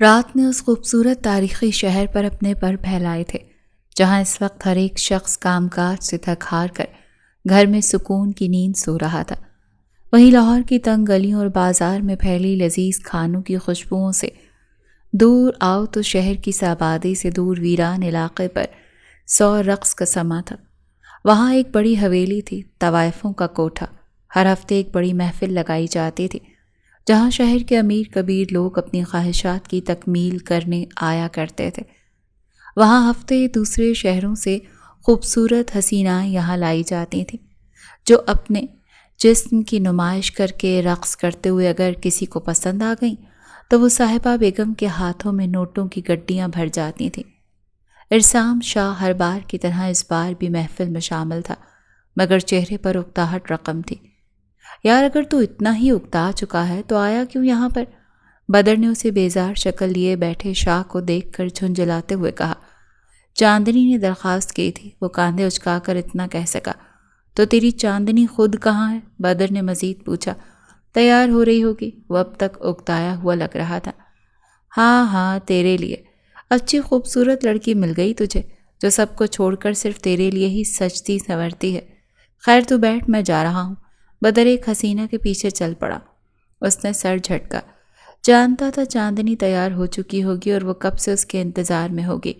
رات نے اس خوبصورت تاریخی شہر پر اپنے پر پھیلائے تھے جہاں اس وقت ہر ایک شخص کام کاج سے تھک ہار کر گھر میں سکون کی نیند سو رہا تھا۔ وہیں لاہور کی تنگ گلیوں اور بازار میں پھیلی لذیذ کھانوں کی خوشبوؤں سے دور آؤ تو شہر کی آبادی سے دور ویران علاقے پر سو رقص کا سما تھا۔ وہاں ایک بڑی حویلی تھی، طوائفوں کا کوٹھا۔ ہر ہفتے ایک بڑی محفل لگائی جاتی تھی جہاں شہر کے امیر کبیر لوگ اپنی خواہشات کی تکمیل کرنے آیا کرتے تھے۔ وہاں ہفتے دوسرے شہروں سے خوبصورت حسینائیں یہاں لائی جاتی تھیں جو اپنے جسم کی نمائش کر کے رقص کرتے ہوئے اگر کسی کو پسند آ گئیں تو وہ صاحبہ بیگم کے ہاتھوں میں نوٹوں کی گڈیاں بھر جاتی تھیں۔ ارسام شاہ ہر بار کی طرح اس بار بھی محفل میں شامل تھا، مگر چہرے پر اکتاہٹ رقم تھی۔ یار اگر تو اتنا ہی اکتا چکا ہے تو آیا کیوں یہاں پر؟ بدر نے اسے بیزار شکل لیے بیٹھے شاہ کو دیکھ کر جھنجھلاتے ہوئے کہا۔ چاندنی نے درخواست کی تھی، وہ کاندھے اچکا کر اتنا کہہ سکا۔ تو تیری چاندنی خود کہاں ہے؟ بدر نے مزید پوچھا۔ تیار ہو رہی ہوگی، وہ اب تک اکتایا ہوا لگ رہا تھا۔ ہاں ہاں تیرے لیے، اچھی خوبصورت لڑکی مل گئی تجھے جو سب کو چھوڑ کر صرف تیرے لیے ہی سجتی سنورتی ہے۔ خیر تو بیٹھ، میں جا رہا ہوں۔ بدر ایک حسینہ کے پیچھے چل پڑا۔ اس نے سر جھٹکا، جانتا تھا چاندنی تیار ہو چکی ہوگی اور وہ کب سے اس کے انتظار میں ہوگی،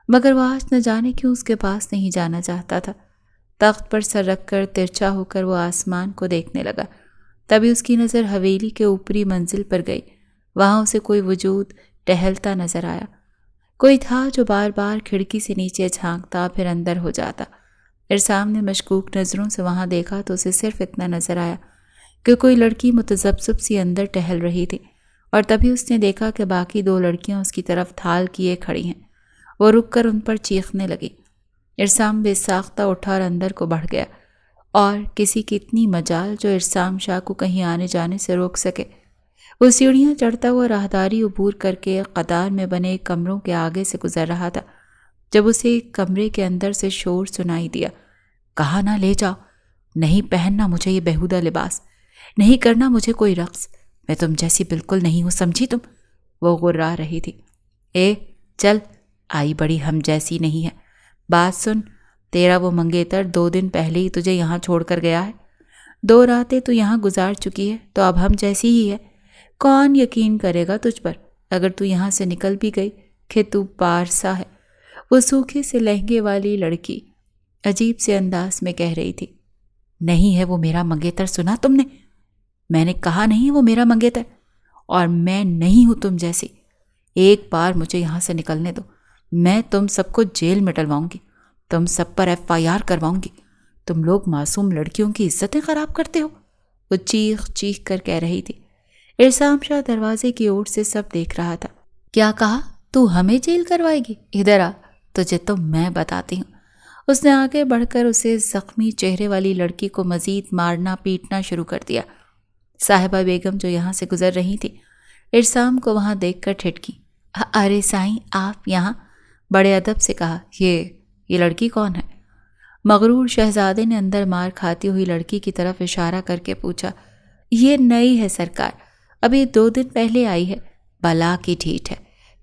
مگر وہ آج نہ جانے کیوں اس کے پاس نہیں جانا چاہتا تھا۔ تخت پر سر رکھ کر ترچھا ہو کر وہ آسمان کو دیکھنے لگا۔ تبھی اس کی نظر حویلی کے اوپری منزل پر گئی۔ وہاں اسے کوئی وجود ٹہلتا نظر آیا۔ کوئی تھا جو بار بار کھڑکی سے نیچے جھانکتا پھر اندر ہو جاتا۔ ارسام نے مشکوک نظروں سے وہاں دیکھا تو اسے صرف اتنا نظر آیا کہ کوئی لڑکی متذبذب سی اندر ٹہل رہی تھی، اور تبھی اس نے دیکھا کہ باقی دو لڑکیاں اس کی طرف تھال کیے کھڑی ہیں۔ وہ رک کر ان پر چیخنے لگی۔ ارسام بے ساختہ اٹھا اور اندر کو بڑھ گیا، اور کسی کی اتنی مجال جو ارسام شاہ کو کہیں آنے جانے سے روک سکے۔ وہ سیڑھیاں چڑھتا ہوا راہداری عبور کر کے قطار میں بنے کمروں کے آگے سے گزر رہا تھا جب اسے ایک کمرے کے اندر سے شور سنائی دیا۔ کہا نہ لے جاؤ، نہیں پہننا مجھے یہ بیہودہ لباس، نہیں کرنا مجھے کوئی رقص، میں تم جیسی بالکل نہیں ہوں، سمجھی تم؟ وہ غرا رہی تھی۔ اے چل، آئی بڑی ہم جیسی نہیں ہے۔ بات سن، تیرا وہ منگیتر 2 دن پہلے ہی تجھے یہاں چھوڑ کر گیا ہے۔ 2 راتیں تو یہاں گزار چکی ہے تو اب ہم جیسی ہی ہے۔ کون یقین کرے گا تجھ پر اگر تو یہاں سے نکل بھی گئی کہ تو پارسا ہے؟ وہ سوکھے سے لہنگے والی لڑکی عجیب سے انداز میں کہہ رہی تھی۔ نہیں ہے وہ میرا منگیتر، سنا تم نے؟ میں نے کہا نہیں وہ میرا منگیتر، اور میں نہیں ہوں تم جیسی۔ ایک بار مجھے یہاں سے نکلنے دو، میں تم سب کو جیل میں ڈلواؤں گی، تم سب پر FIR کرواؤں گی۔ تم لوگ معصوم لڑکیوں کی عزتیں خراب کرتے ہو، وہ چیخ چیخ کر کہہ رہی تھی۔ ارسام شاہ دروازے کی اوٹ سے سب دیکھ رہا تھا۔ کیا کہا؟ تو ہمیں جیل کروائے گی؟ ادھر آ، تجھے تو میں بتاتی ہوں۔ اس نے آگے بڑھ کر اسے زخمی چہرے والی لڑکی کو مزید مارنا پیٹنا شروع کر دیا۔ صاحبہ بیگم جو یہاں سے گزر رہی تھی ارسام کو وہاں دیکھ کر ٹھٹکی۔ ارے سائیں آپ یہاں؟ بڑے ادب سے کہا۔ یہ لڑکی کون ہے؟ مغرور شہزادے نے اندر مار کھاتی ہوئی لڑکی کی طرف اشارہ کر کے پوچھا۔ یہ نئی ہے سرکار، ابھی 2 دن پہلے آئی ہے، بلا کی ٹھیٹ ہے،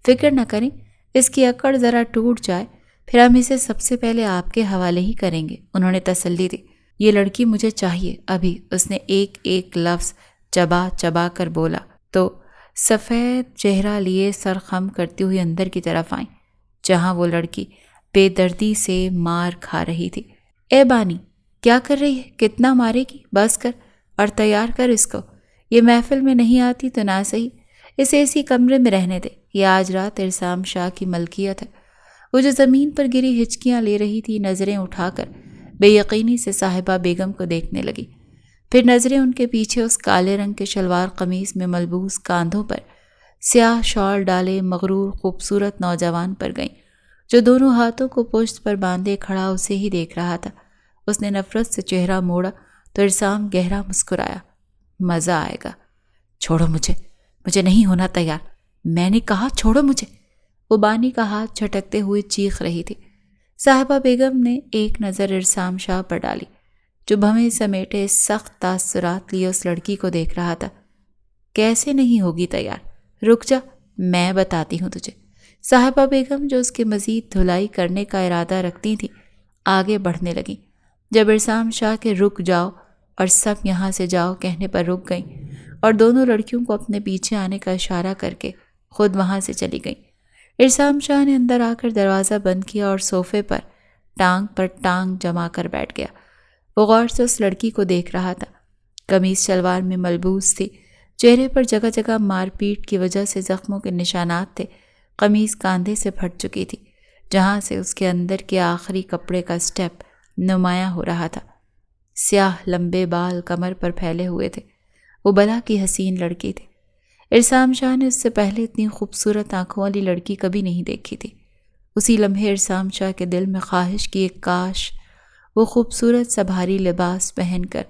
فکر نہ کریں، اس کی اکڑ ذرا ٹوٹ جائے پھر ہم اسے سب سے پہلے آپ کے حوالے ہی کریں گے، انہوں نے تسلی دی۔ یہ لڑکی مجھے چاہیے ابھی، اس نے ایک ایک لفظ چبا چبا کر بولا تو سفید چہرہ لیے سر خم کرتی ہوئی اندر کی طرف آئیں جہاں وہ لڑکی بے دردی سے مار کھا رہی تھی۔ اے بانی، کیا کر رہی ہے؟ کتنا مارے گی؟ بس کر اور تیار کر اس کو، یہ محفل میں نہیں آتی تو نہ صحیح، اسے اسی کمرے میں رہنے دے، یہ آج رات ارسام شاہ کی ملکیت ہے۔ وہ جو زمین پر گری ہچکیاں لے رہی تھی نظریں اٹھا کر بے یقینی سے صاحبہ بیگم کو دیکھنے لگی، پھر نظریں ان کے پیچھے اس کالے رنگ کے شلوار قمیص میں ملبوس کاندھوں پر سیاہ شال ڈالے مغرور خوبصورت نوجوان پر گئیں جو دونوں ہاتھوں کو پشت پر باندھے کھڑا اسے ہی دیکھ رہا تھا۔ اس نے نفرت سے چہرہ موڑا تو ارسام گہرا مسکرایا۔ مزہ آئے گا، چھوڑو مجھے نہیں ہونا تیار، میں نے کہا چھوڑو مجھے، وہ بانی کا ہاتھ جھٹکتے ہوئے چیخ رہی تھی۔ صاحبہ بیگم نے ایک نظر ارسام شاہ پر ڈالی جو بھویں سمیٹے سخت تاثرات لیے اس لڑکی کو دیکھ رہا تھا۔ کیسے نہیں ہوگی تیار؟ رک جا، میں بتاتی ہوں تجھے۔ صاحبہ بیگم جو اس کے مزید دھلائی کرنے کا ارادہ رکھتی تھیں آگے بڑھنے لگیں۔ جب عرصام شاہ کے رک جاؤ اور سب یہاں سے جاؤ کہنے پر رک گئیں اور دونوں لڑکیوں کو اپنے پیچھے آنے کا اشارہ کر کے خود وہاں سے چلی گئیں۔ عرصام شاہ نے اندر آ کر دروازہ بند کیا اور صوفے پر ٹانگ جما کر بیٹھ گیا۔ وہ غور سے اس لڑکی کو دیکھ رہا تھا۔ قمیص شلوار میں ملبوس تھی، چہرے پر جگہ جگہ مار پیٹ کی وجہ سے زخموں کے نشانات تھے۔ قمیص کاندھے سے پھٹ چکی تھی، جہاں سے اس کے اندر کے آخری کپڑے کا سٹیپ نمایاں ہو رہا تھا۔ سیاہ لمبے بال کمر پر پھیلے ہوئے تھے۔ وہ بلا کی حسین لڑکی تھی۔ عرصام شاہ نے اس سے پہلے اتنی خوبصورت آنکھوں والی لڑکی کبھی نہیں دیکھی تھی۔ اسی لمحے عرصام شاہ کے دل میں خواہش کی ایک کاش وہ خوبصورت سا بھاری لباس پہن کر،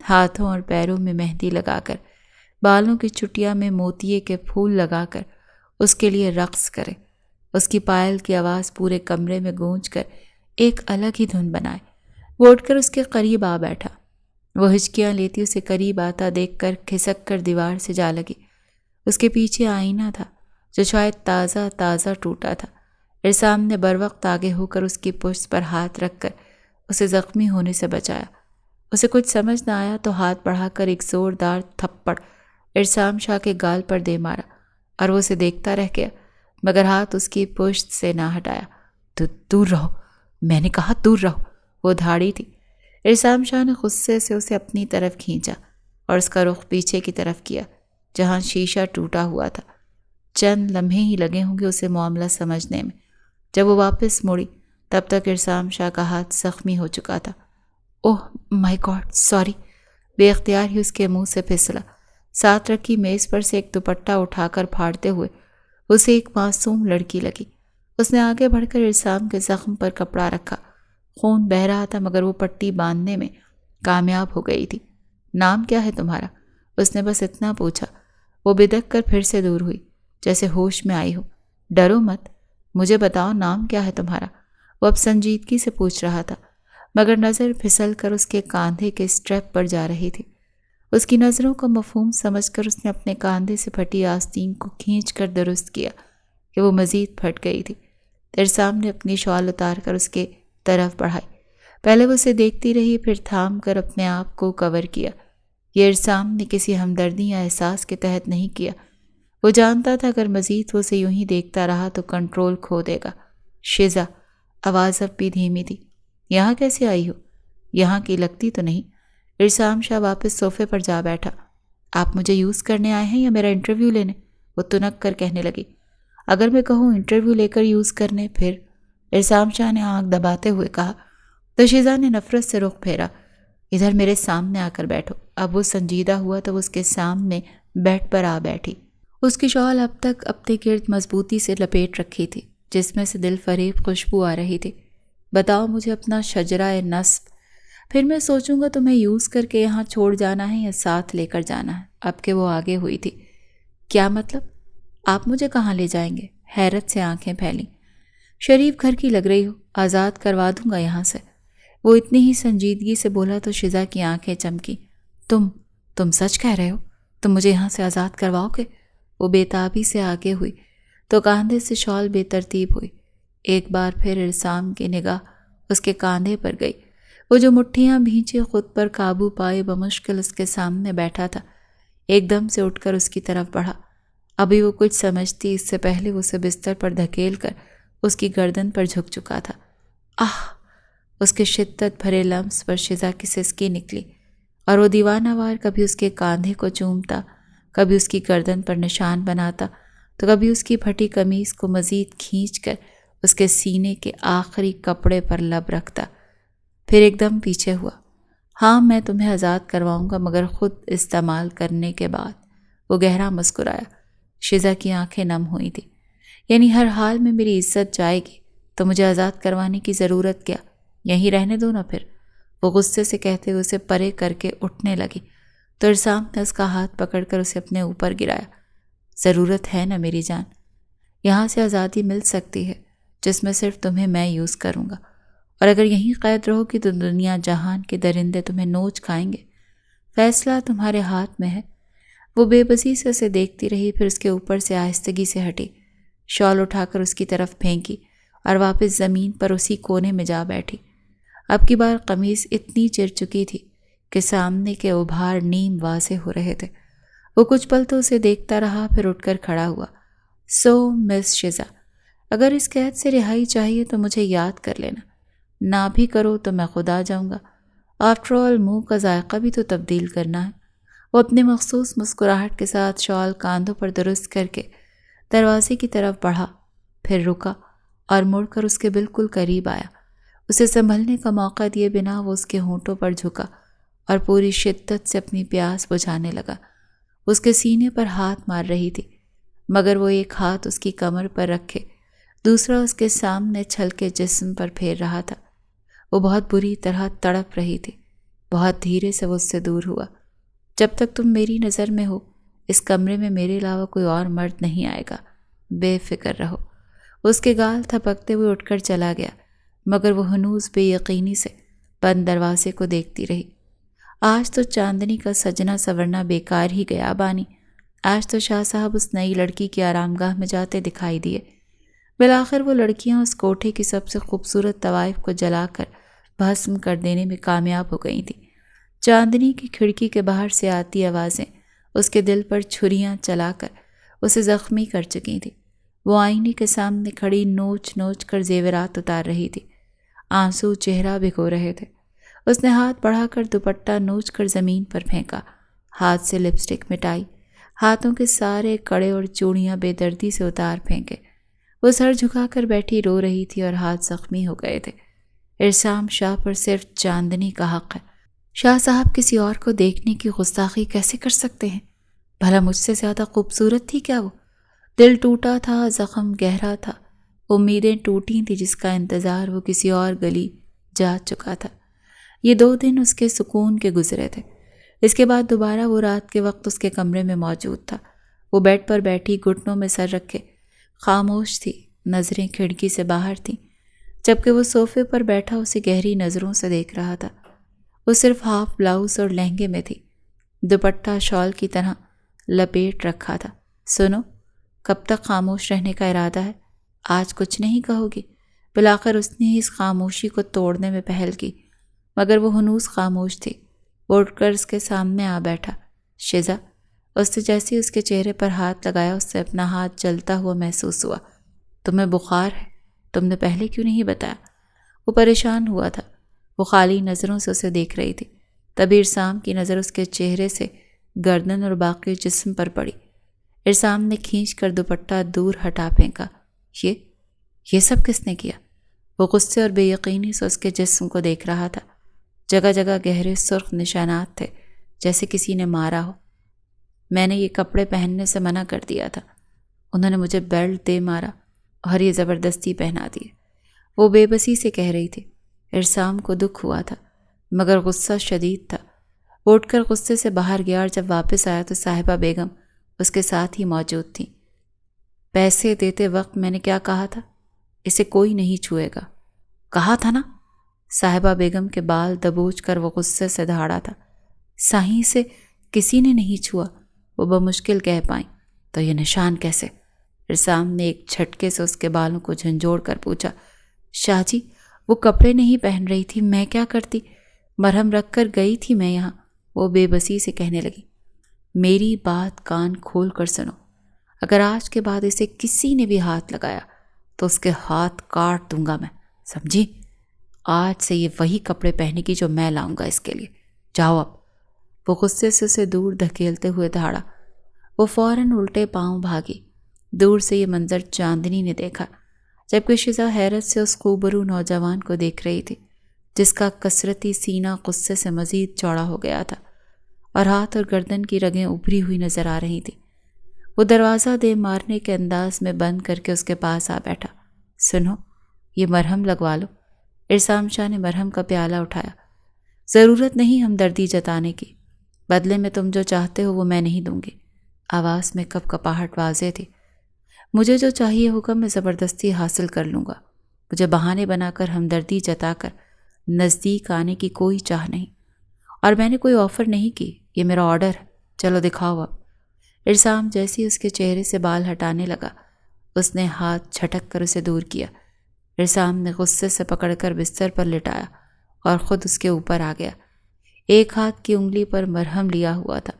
ہاتھوں اور پیروں میں مہندی لگا کر، بالوں کی چٹیا میں موتیے کے پھول لگا کر اس کے لیے رقص کرے، اس کی پائل کی آواز پورے کمرے میں گونج کر ایک الگ ہی دھن بنائے۔ وہ اٹھ کر اس کے قریب آ بیٹھا۔ وہ ہچکیاں لیتی اسے قریب آتا دیکھ کر کھسک کر دیوار سے جا لگی۔ اس کے پیچھے آئینہ تھا جو شاید تازہ ٹوٹا تھا۔ عرصام نے بروقت آگے ہو کر اس کی پشت پر ہاتھ رکھ کر اسے زخمی ہونے سے بچایا۔ اسے کچھ سمجھ نہ آیا تو ہاتھ بڑھا کر ایک زوردار تھپڑ عرصام شاہ کے گال پر دے مارا اور وہ اسے دیکھتا رہ گیا، مگر ہاتھ اس کی پشت سے نہ ہٹایا۔ تو دور رہو، میں نے کہا دور رہو۔ وہ دھاڑی تھی۔ عرصام شاہ نے غصے سے اسے اپنی طرف کھینچا اور اس کا رخ پیچھے کی طرف کیا جہاں شیشہ ٹوٹا ہوا تھا۔ چند لمحے ہی لگے ہوں گے اسے معاملہ سمجھنے میں۔ جب وہ واپس مڑی تب تک عرصام شاہ کا ہاتھ زخمی ہو چکا تھا۔ اوہ مائی گاڈ، سوری، بے اختیار ہی اس کے منہ سے پھسلا۔ ساتھ رکھی میز پر سے ایک دوپٹہ اٹھا کر پھاڑتے ہوئے اسے ایک معصوم لڑکی لگی۔ اس نے آگے بڑھ کر عرصام کے زخم پر کپڑا رکھا۔ خون بہہ رہا تھا مگر وہ پٹی باندھنے میں کامیاب ہو گئی تھی۔ نام کیا ہے تمہارا؟ اس نے بس اتنا پوچھا۔ وہ بدک کر پھر سے دور ہوئی جیسے ہوش میں آئی ہو۔ ڈرو مت، مجھے بتاؤ نام کیا ہے تمہارا؟ وہ اب سنجیدگی سے پوچھ رہا تھا مگر نظر پھسل کر اس کے کاندھے کے سٹریپ پر جا رہی تھی۔ اس کی نظروں کا مفہوم سمجھ کر اس نے اپنے کاندھے سے پھٹی آستین کو کھینچ کر درست کیا کہ وہ مزید پھٹ گئی تھی۔ عرصام نے اپنی شال اتار کر اس کے طرف بڑھائی۔ پہلے وہ اسے دیکھتی رہی، پھر تھام کر اپنے آپ کو کور کیا۔ یہ عرصام نے کسی ہمدردی یا احساس کے تحت نہیں کیا۔ وہ جانتا تھا اگر مزید وہ اسے یوں ہی دیکھتا رہا تو کنٹرول کھو دے گا۔ شیزا، آواز اب بھی دھیمی تھی، یہاں کیسے آئی ہو؟ یہاں کی لگتی تو نہیں۔ عرصام شاہ واپس صوفے پر جا بیٹھا۔ آپ مجھے یوز کرنے آئے ہیں یا میرا انٹرویو لینے؟ وہ تنک کر کہنے لگی۔ اگر میں کہوں انٹرویو لے کر یوز کرنے پھر؟ عرصام شاہ نے آنکھ دباتے ہوئے کہا۔ تو شیزا نے نفرت سے رخ پھیرا۔ ادھر میرے سامنے آ کر بیٹھو۔ اب وہ سنجیدہ ہوا تو وہ اس کے سامنے بیڈ پر آ بیٹھی۔ اس کی شال اب تک اپنے گرد مضبوطی سے لپیٹ رکھی تھی جس میں سے دل فریب خوشبو آ رہی تھی۔ بتاؤ مجھے اپنا شجرہ نصب، پھر میں سوچوں گا تمہیں یوز کر کے یہاں چھوڑ جانا ہے یا ساتھ لے کر جانا ہے۔ اب کہ وہ آگے ہوئی تھی۔ کیا مطلب؟ آپ مجھے کہاں لے جائیں گے؟ حیرت سے آنکھیں پھیلیں۔ شریف گھر کی لگ رہی ہو، آزاد کروا دوں گا یہاں سے۔ وہ اتنی ہی سنجیدگی سے بولا تو شیزا کی آنکھیں چمکی۔ تم سچ کہہ رہے ہو؟ تم مجھے یہاں سے آزاد کرواؤ گے؟ وہ بے تابی سے آگے ہوئی تو کاندھے سے شال بے ترتیب ہوئی۔ ایک بار پھر عرصام کی نگاہ اس کے کاندھے پر گئی۔ وہ جو مٹھیاں بھینچے خود پر قابو پائے بمشکل اس کے سامنے بیٹھا تھا، ایک دم سے اٹھ کر اس کی طرف بڑھا۔ ابھی وہ کچھ سمجھتی اس سے پہلے وہ اسے بستر پر دھکیل کر اس کی گردن پر جھک چکا تھا۔ آہ! اس کے شدت بھرے لمس پر شیزا کی سسکی نکلی اور وہ دیوانہ وار کبھی اس کے کاندھے کو چومتا، کبھی اس کی گردن پر نشان بناتا تو کبھی اس کی پھٹی قمیص کو مزید کھینچ کر اس کے سینے کے آخری کپڑے پر لب رکھتا۔ پھر ایک دم پیچھے ہوا۔ ہاں میں تمہیں آزاد کرواؤں گا مگر خود استعمال کرنے کے بعد۔ وہ گہرا مسکرایا۔ شیزا کی آنکھیں نم ہوئی تھی۔ یعنی ہر حال میں میری عزت جائے گی تو مجھے آزاد کروانے کی ضرورت کیا؟ یہیں رہنے دو نا پھر۔ وہ غصے سے کہتے ہوئے اسے پرے کر کے اٹھنے لگی تو عرصام نے اس کا ہاتھ پکڑ کر اسے اپنے اوپر گرایا۔ ضرورت ہے نا میری جان، یہاں سے آزادی مل سکتی ہے جس میں صرف تمہیں میں یوز کروں گا، اور اگر یہیں قید رہو گی تو دنیا جہان کے درندے تمہیں نوچ کھائیں گے۔ فیصلہ تمہارے ہاتھ میں ہے۔ وہ بے بسی سے اسے دیکھتی رہی، پھر اس کے اوپر سے آہستگی سے ہٹی، شال اٹھا کر اس کی طرف پھینکی اور واپس زمین پر اسی کونے میں جا بیٹھی۔ اب کی بار قمیص اتنی چر چکی تھی کہ سامنے کے ابھار نیم واضح ہو رہے تھے۔ وہ کچھ پل تو اسے دیکھتا رہا، پھر اٹھ کر کھڑا ہوا۔ سو مس شزا، اگر اس قید سے رہائی چاہیے تو مجھے یاد کر لینا، نہ بھی کرو تو میں خود آ جاؤں گا۔ آفٹر آل منہ کا ذائقہ بھی تو تبدیل کرنا ہے۔ وہ اپنے مخصوص مسکراہٹ کے ساتھ شال کاندھوں پر درست کر کے دروازے کی طرف بڑھا، پھر رکا اور مڑ کر اس کے بالکل قریب آیا۔ اسے سنبھلنے کا موقع دیے بنا وہ اس کے ہونٹوں پر جھکا اور پوری شدت سے اپنی پیاس بجھانے لگا۔ اس کے سینے پر ہاتھ مار رہی تھی، مگر وہ ایک ہاتھ اس کی کمر پر رکھے دوسرا اس کے سامنے چھل کے جسم پر پھیر رہا تھا۔ وہ بہت بری طرح تڑپ رہی تھی۔ بہت دھیرے سے وہ اس سے دور ہوا۔ جب تک تم میری نظر میں ہو، اس کمرے میں میرے علاوہ کوئی اور مرد نہیں آئے گا، بے فکر رہو۔ اس کے گال تھپکتے ہوئے اٹھ کر چلا گیا، مگر وہ ہنوز بے یقینی سے بند دروازے کو دیکھتی رہی۔ آج تو چاندنی کا سجنا سورنا بیکار ہی گیا بانی۔ آج تو شاہ صاحب اس نئی لڑکی کی آرام گاہ میں جاتے دکھائی دیے۔ بالآخر وہ لڑکیاں اس کوٹھے کی سب سے خوبصورت طوائف کو جلا کر بھسم کر دینے میں کامیاب ہو گئی تھیں۔ چاندنی کی کھڑکی کے باہر سے آتی آوازیں اس کے دل پر چھریاں چلا کر اسے زخمی کر چکی تھیں۔ وہ آئینے کے سامنے کھڑی نوچ نوچ کر زیورات اتار رہی تھی۔ آنسو چہرہ بھگو رہے تھے۔ اس نے ہاتھ بڑھا کر دوپٹہ نوچ کر زمین پر پھینکا، ہاتھ سے لپسٹک مٹائی، ہاتھوں کے سارے کڑے اور چوڑیاں بے دردی سے اتار پھینکے۔ وہ سر جھکا کر بیٹھی رو رہی تھی اور ہاتھ زخمی ہو گئے تھے۔ ارسام شاہ پر صرف چاندنی کا حق ہے۔ شاہ صاحب کسی اور کو دیکھنے کی گستاخی کیسے کر سکتے ہیں؟ بھلا مجھ سے زیادہ خوبصورت تھی کیا وہ؟ دل ٹوٹا تھا، زخم گہرا تھا، امیدیں ٹوٹی تھیں جس کا انتظار وہ کسی اور گلی جا چکا تھا۔ یہ 2 دن اس کے سکون کے گزرے تھے۔ اس کے بعد دوبارہ وہ رات کے وقت اس کے کمرے میں موجود تھا۔ وہ بیڈ پر بیٹھی گھٹنوں میں سر رکھے خاموش تھی، نظریں کھڑکی سے باہر تھیں، جبکہ وہ صوفے پر بیٹھا اسے گہری نظروں سے دیکھ رہا تھا۔ وہ صرف ہاف بلاؤز اور لہنگے میں تھی، دوپٹہ شال کی طرح لپیٹ رکھا تھا۔ سنو، کب تک خاموش رہنے کا ارادہ ہے؟ آج کچھ نہیں کہو گی؟ بالآخر اس نے اس خاموشی کو توڑنے میں پہل کی، مگر وہ ہنوز خاموش تھی۔ وہ اٹھ کر اس کے سامنے آ بیٹھا۔ شزا، اس نے جیسے اس کے چہرے پر ہاتھ لگایا اس سے اپنا ہاتھ جلتا ہوا محسوس ہوا۔ تمہیں بخار ہے؟ تم نے پہلے کیوں نہیں بتایا؟ وہ پریشان ہوا تھا۔ وہ خالی نظروں سے اسے دیکھ رہی تھی۔ تبھی ارسام کی نظر اس کے چہرے سے گردن اور باقی جسم پر پڑی۔ ارسام نے کھینچ کر دوپٹہ دور ہٹا پھینکا۔ یہ سب کس نے کیا؟ وہ غصے اور بے یقینی سے اس کے جسم کو دیکھ رہا تھا۔ جگہ جگہ گہرے سرخ نشانات تھے، جیسے کسی نے مارا ہو۔ میں نے یہ کپڑے پہننے سے منع کر دیا تھا۔ انہوں نے مجھے بیلٹ دے مارا اور یہ زبردستی پہنا دیے، وہ بے بسی سے کہہ رہی تھی۔ ارسام کو دکھ ہوا تھا، مگر غصہ شدید تھا۔ وہ اٹھ کر غصے سے باہر گیا اور جب واپس آیا تو صاحبہ بیگم اس کے ساتھ ہی موجود تھی۔ پیسے دیتے وقت میں نے کیا کہا تھا؟ اسے کوئی نہیں چھوئے گا، کہا تھا نا؟ صاحبہ بیگم کے بال دبوچ کر وہ غصے سے دھاڑا تھا۔ صحیح سے کسی نے نہیں چھوا، وہ بمشکل کہہ پائیں۔ تو یہ نشان کیسے؟ ارسام نے ایک جھٹکے سے اس کے بالوں کو جھنجھوڑ کر پوچھا۔ شاہ جی، وہ کپڑے نہیں پہن رہی تھی، میں کیا کرتی؟ مرہم رکھ کر گئی تھی میں یہاں، وہ بے بسی سے کہنے لگی۔ میری بات کان کھول کر سنو، اگر آج کے بعد اسے کسی نے بھی ہاتھ لگایا تو اس کے ہاتھ کاٹ دوں گا میں، سمجھی؟ آج سے یہ وہی کپڑے پہنے کی جو میں لاؤں گا اس کے لیے۔ جاؤ اب۔ وہ غصے سے اسے دور دھکیلتے ہوئے دھاڑا۔ وہ فوراً الٹے پاؤں بھاگی۔ دور سے یہ منظر چاندنی نے دیکھا، جبکہ شزا حیرت سے اس خوبرو نوجوان کو دیکھ رہی تھی جس کا کثرتی سینہ غصے سے مزید چوڑا ہو گیا تھا اور ہاتھ اور گردن کی رگیں ابھری ہوئی نظر آ رہی تھیں۔ وہ دروازہ دے مارنے کے انداز میں بند کر کے اس کے پاس آ بیٹھا۔ سنو، یہ مرہم لگوا لو۔ ارسام شاہ نے مرہم کا پیالہ اٹھایا۔ ضرورت نہیں ہمدردی جتانے کی، بدلے میں تم جو چاہتے ہو وہ میں نہیں دوں گی۔ آواز میں کپ کپاہٹ واضح تھی۔ مجھے جو چاہیے ہوگا میں زبردستی حاصل کر لوں گا۔ مجھے بہانے بنا کر ہمدردی جتا کر نزدیک آنے کی کوئی چاہ نہیں، اور میں نے کوئی آفر نہیں کی، یہ میرا آرڈر ہے۔ چلو دکھاؤ اب۔ ارسام جیسے ہی اس کے چہرے سے بال ہٹانے لگا، اس نے ہاتھ جھٹک کر اسے دور کیا۔ ارسام نے غصے سے پکڑ کر بستر پر لٹایا اور خود اس کے اوپر آ گیا۔ ایک ہاتھ کی انگلی پر مرہم لیا ہوا تھا،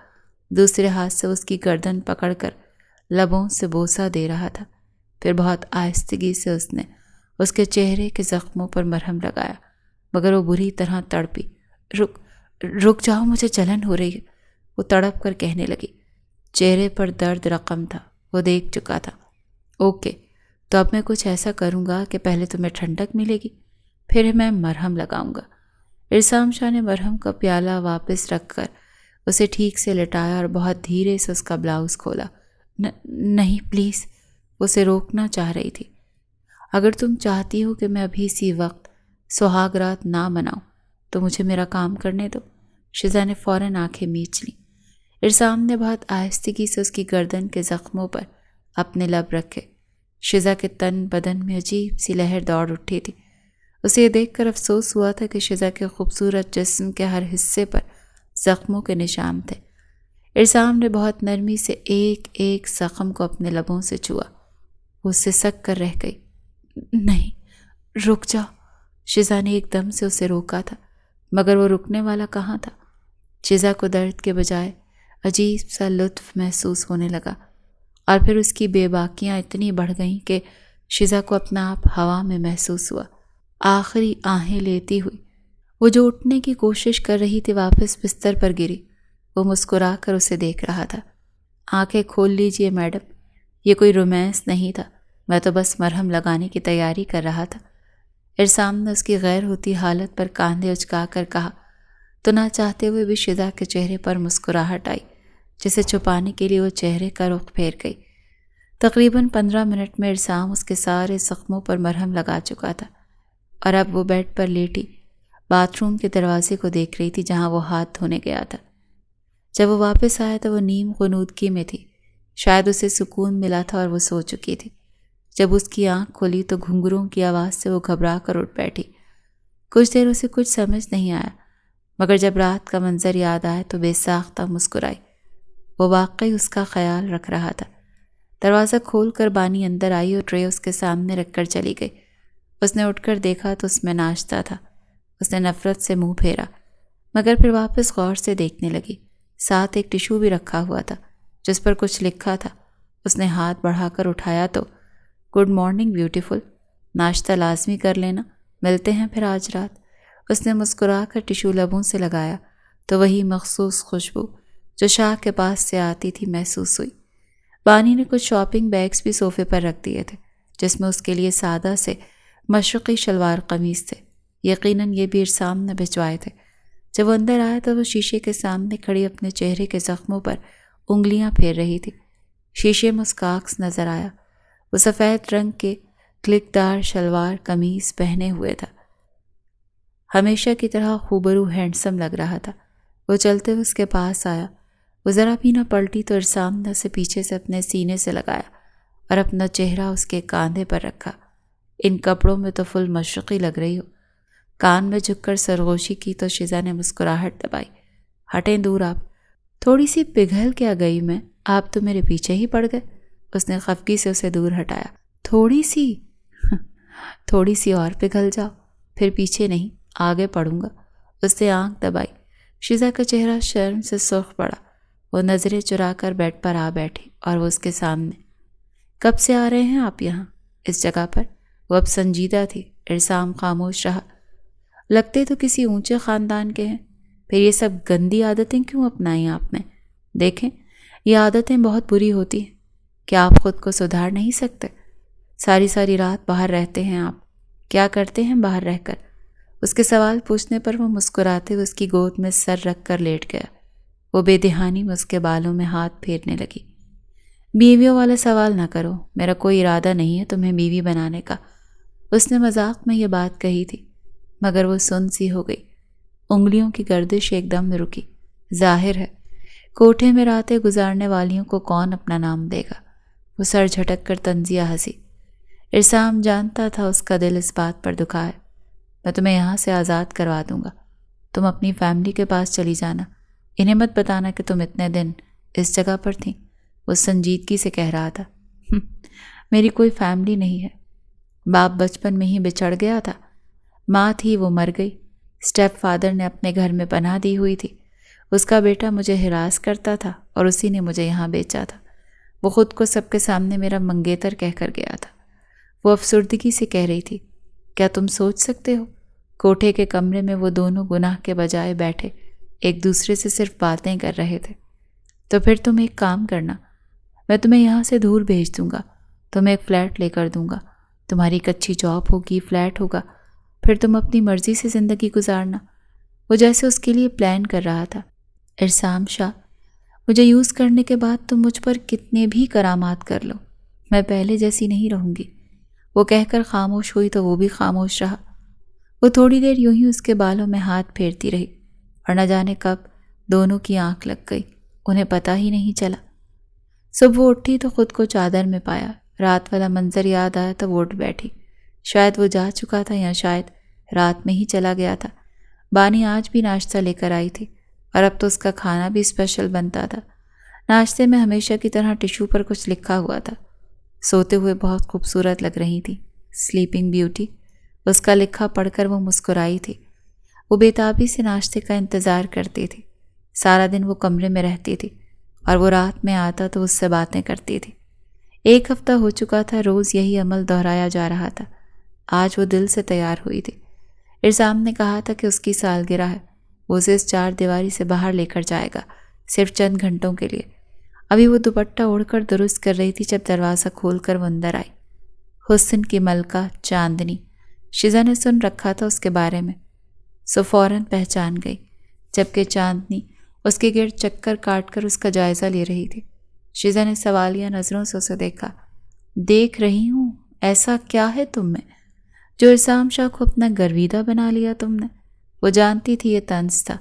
دوسرے ہاتھ سے اس کی گردن پکڑ کر لبوں سے بوسہ دے رہا تھا۔ پھر بہت آہستگی سے اس نے اس کے چہرے کے زخموں پر مرہم لگایا، مگر وہ بری طرح تڑپی۔ رک جاؤ، مجھے جلن ہو رہی ہے، وہ تڑپ کر کہنے لگی۔ چہرے پر درد رقم تھا، وہ دیکھ چکا تھا۔ اوکے، تو اب میں کچھ ایسا کروں گا کہ پہلے تمہیں ٹھنڈک ملے گی، پھر میں مرہم لگاؤں گا۔ ارسام شاہ نے مرہم کا پیالہ واپس رکھ کر اسے ٹھیک سے لٹایا اور بہت دھیرے سے اس کا بلاؤز کھولا۔ نہیں پلیز، وہ اسے روکنا چاہ رہی تھی۔ اگر تم چاہتی ہو کہ میں ابھی اسی وقت سہاگ رات نہ مناؤں تو مجھے میرا کام کرنے دو۔ شزا نے فوراً آنکھیں میچ لیں۔ ارسام نے بہت آہستگی سے اس کی گردن کے زخموں پر اپنے لب رکھے۔ شزا کے تن بدن میں عجیب سی لہر دوڑ اٹھی تھی۔ اسے یہ دیکھ کر افسوس ہوا تھا کہ شزا کے خوبصورت جسم کے ہر حصے پر زخموں کے نشان تھے۔ ارسام نے بہت نرمی سے ایک ایک زخم کو اپنے لبوں سے چھوا۔ وہ سسک کر رہ گئی۔ نہیں، رک جاؤ، شزا نے ایک دم سے اسے روکا تھا، مگر وہ رکنے والا کہاں تھا۔ شزا کو درد کے بجائے عجیب سا لطف محسوس ہونے لگا، اور پھر اس کی بے باکیاں اتنی بڑھ گئیں کہ شزا کو اپنا آپ ہوا میں محسوس ہوا۔ آخری آہیں لیتی ہوئی وہ جو اٹھنے کی کوشش کر رہی تھی واپس بستر پر گری۔ وہ مسکرا کر اسے دیکھ رہا تھا۔ آنکھیں کھول لیجئے میڈم، یہ کوئی رومانس نہیں تھا، میں تو بس مرہم لگانے کی تیاری کر رہا تھا۔ ارسام نے اس کی غیر ہوتی حالت پر کاندھے اچکا کر کہا تو نہ چاہتے ہوئے بھی شزا کے چہرے پر مسکراہٹ آئی، جسے چھپانے کے لیے وہ چہرے کا رخ پھیر گئی۔ تقریباً 15 منٹ میں ارسام اس کے سارے زخموں پر مرہم لگا چکا تھا، اور اب وہ بیڈ پر لیٹی باتھ روم کے دروازے کو دیکھ رہی تھی جہاں وہ ہاتھ دھونے گیا تھا۔ جب وہ واپس آیا تو وہ نیم غنودگی میں تھی، شاید اسے سکون ملا تھا اور وہ سو چکی تھی۔ جب اس کی آنکھ کھلی تو گھنگروں کی آواز سے وہ گھبرا کر اٹھ بیٹھی۔ کچھ دیر اسے کچھ سمجھ نہیں آیا، مگر جب رات کا منظر یاد آیا تو بے ساختہ مسکرائی۔ وہ واقعی اس کا خیال رکھ رہا تھا۔ دروازہ کھول کر بانی اندر آئی اور ٹرے اس کے سامنے رکھ کر چلی گئی۔ اس نے اٹھ کر دیکھا تو اس میں ناشتہ تھا۔ اس نے نفرت سے منہ پھیرا، مگر پھر واپس غور سے دیکھنے لگی۔ ساتھ ایک ٹیشو بھی رکھا ہوا تھا جس پر کچھ لکھا تھا۔ اس نے ہاتھ بڑھا کر اٹھایا تو گڈ مارننگ بیوٹیفل، ناشتہ لازمی کر لینا، ملتے ہیں پھر آج رات۔ اس نے مسکرا کر ٹیشو لبوں سے لگایا تو وہی مخصوص خوشبو جو شاہ کے پاس سے آتی تھی محسوس ہوئی۔ بانی نے کچھ شاپنگ بیگز بھی صوفے پر رکھ دیے تھے جس میں اس کے لیے سادہ سے مشرقی شلوار قمیص تھے۔ یقیناً یہ بھی ارسام نے بھجوائے تھے۔ جب وہ اندر آیا تو وہ شیشے کے سامنے کھڑی اپنے چہرے کے زخموں پر انگلیاں پھیر رہی تھی۔ شیشے میں اس کا عکس نظر آیا۔ وہ سفید رنگ کے کلک دار شلوار قمیص پہنے ہوئے تھا، ہمیشہ کی طرح خوبرو ہینڈسم لگ رہا تھا۔ وہ چلتے ہوئے اس کے پاس آیا۔ وہ ذرا بھی نہ پلٹی تو ارسام نے اسے پیچھے سے اپنے سینے سے لگایا اور اپنا چہرہ اس کے کاندھے پر رکھا۔ ان کپڑوں میں تو فل مشرقی لگ رہی ہو۔ کان میں جھک کر سرگوشی کی تو شزا نے مسکراہٹ دبائی۔ ہٹیں دور آپ، تھوڑی سی پگھل کیا گئی میں، آپ تو میرے پیچھے ہی پڑ گئے۔ اس نے خفگی سے اسے دور ہٹایا۔ تھوڑی سی اور پگھل جاؤ، پھر پیچھے نہیں آگے پڑوں گا۔ اس نے آنکھ دبائی۔ شزا کا چہرہ شرم سے سرخ پڑا۔ وہ نظریں چرا کر بیڈ پر آ بیٹھی اور وہ اس کے سامنے۔ کب سے آ رہے ہیں آپ یہاں اس جگہ پر؟ وہ اب سنجیدہ تھی۔ ارسام خاموش رہا۔ لگتے تو کسی اونچے خاندان کے ہیں، پھر یہ سب گندی عادتیں کیوں اپنائیں آپ نے؟ دیکھیں، یہ عادتیں بہت بری ہوتی ہیں۔ کیا آپ خود کو سدھار نہیں سکتے؟ ساری رات باہر رہتے ہیں آپ، کیا کرتے ہیں باہر رہ کر؟ اس کے سوال پوچھنے پر وہ مسکراتے ہوئے اس کی گود میں سر رکھ کر لیٹ گیا۔ وہ بے دہانی میں اس کے بالوں میں ہاتھ پھیرنے لگی۔ بیویوں والا سوال نہ کرو، میرا کوئی ارادہ نہیں ہے تمہیں بیوی بنانے کا۔ اس نے مذاق میں یہ بات کہی تھی، مگر وہ سن سی ہو گئی۔ انگلیوں کی گردش ایک دم میں رکی۔ ظاہر ہے کوٹھے میں راتیں گزارنے والیوں کو کون اپنا نام دے گا۔ وہ سر جھٹک کر طنزیہ ہنسی۔ ارسام جانتا تھا اس کا دل اس بات پر دکھا ہے۔ میں تمہیں یہاں سے آزاد کروا دوں گا، تم اپنی فیملی کے پاس چلی جانا، انہیں مت بتانا کہ تم اتنے دن اس جگہ پر تھیں۔ وہ سنجیدگی سے کہہ رہا تھا۔ میری کوئی فیملی نہیں ہے، باپ بچپن میں ہی بچھڑ گیا تھا، ماں تھی وہ مر گئی، اسٹیپ فادر نے اپنے گھر میں پناہ دی ہوئی تھی، اس کا بیٹا مجھے ہراس کرتا تھا اور اسی نے مجھے یہاں بیچا تھا۔ وہ خود کو سب کے سامنے میرا منگیتر کہہ کر گیا تھا۔ وہ افسردگی سے کہہ رہی تھی، کیا تم سوچ سکتے ہو؟ کوٹھے کے کمرے میں وہ دونوں گناہ کے بجائے بیٹھے ایک دوسرے سے صرف باتیں کر رہے تھے۔ تو پھر تم ایک کام کرنا، میں تمہیں یہاں سے دور بھیج دوں گا، تمہیں ایک فلیٹ لے کر دوں گا، تمہاری ایک اچھی جاب ہوگی، فلیٹ ہوگا، پھر تم اپنی مرضی سے زندگی گزارنا۔ وہ جیسے اس کے لیے پلان کر رہا تھا۔ ارسام شاہ، مجھے یوز کرنے کے بعد تم مجھ پر کتنے بھی کرامات کر لو، میں پہلے جیسی نہیں رہوں گی۔ وہ کہہ کر خاموش ہوئی تو وہ بھی خاموش رہا۔ وہ تھوڑی دیر یوں ہی اس کے بالوں میں ہاتھ پھیرتی رہی اور نہ جانے کب دونوں کی آنکھ لگ گئی، انہیں پتہ ہی نہیں چلا۔ صبح وہ اٹھی تو خود کو چادر میں پایا، رات والا منظر یاد آیا تو وہ اٹھ بیٹھی۔ شاید وہ جا چکا تھا یا شاید رات میں ہی چلا گیا تھا۔ بانی آج بھی ناشتہ لے کر آئی تھی اور اب تو اس کا کھانا بھی اسپیشل بنتا تھا۔ ناشتے میں ہمیشہ کی طرح ٹیشو پر کچھ لکھا ہوا تھا۔ سوتے ہوئے بہت خوبصورت لگ رہی تھی، سلیپنگ بیوٹی۔ اس کا لکھا پڑھ کر وہ مسکرائی تھی۔ وہ بےتابی سے ناشتے کا انتظار کرتی تھی۔ سارا دن وہ کمرے میں رہتی تھی اور وہ رات میں آتا تو اس سے باتیں کرتی تھی۔ 1 ہفتہ ہو چکا تھا، روز یہی عمل دہرایا جا رہا تھا۔ آج وہ دل سے تیار ہوئی تھی۔ ارسام نے کہا تھا کہ اس کی سالگرہ ہے، وہ اسے اس 4 دیواری سے باہر لے کر جائے گا، صرف چند گھنٹوں کے لیے۔ ابھی وہ دوپٹہ اوڑھ کر درست کر رہی تھی جب دروازہ کھول کر وہ اندر آئی۔ حسن کی ملکہ چاندنی، شیزا نے سن رکھا تھا اس کے بارے میں، سو فوراً پہچان گئی، جبکہ چاندنی اس کے گرد چکر کاٹ کر اس کا جائزہ لے رہی تھی۔ شیزا نے سوالیہ نظروں سے اسے دیکھا۔ دیکھ رہی ہوں، ایسا کیا ہے تم میں جو ارسام شاہ کو اپنا گرویدہ بنا لیا تم نے؟ وہ جانتی تھی یہ طنز تھا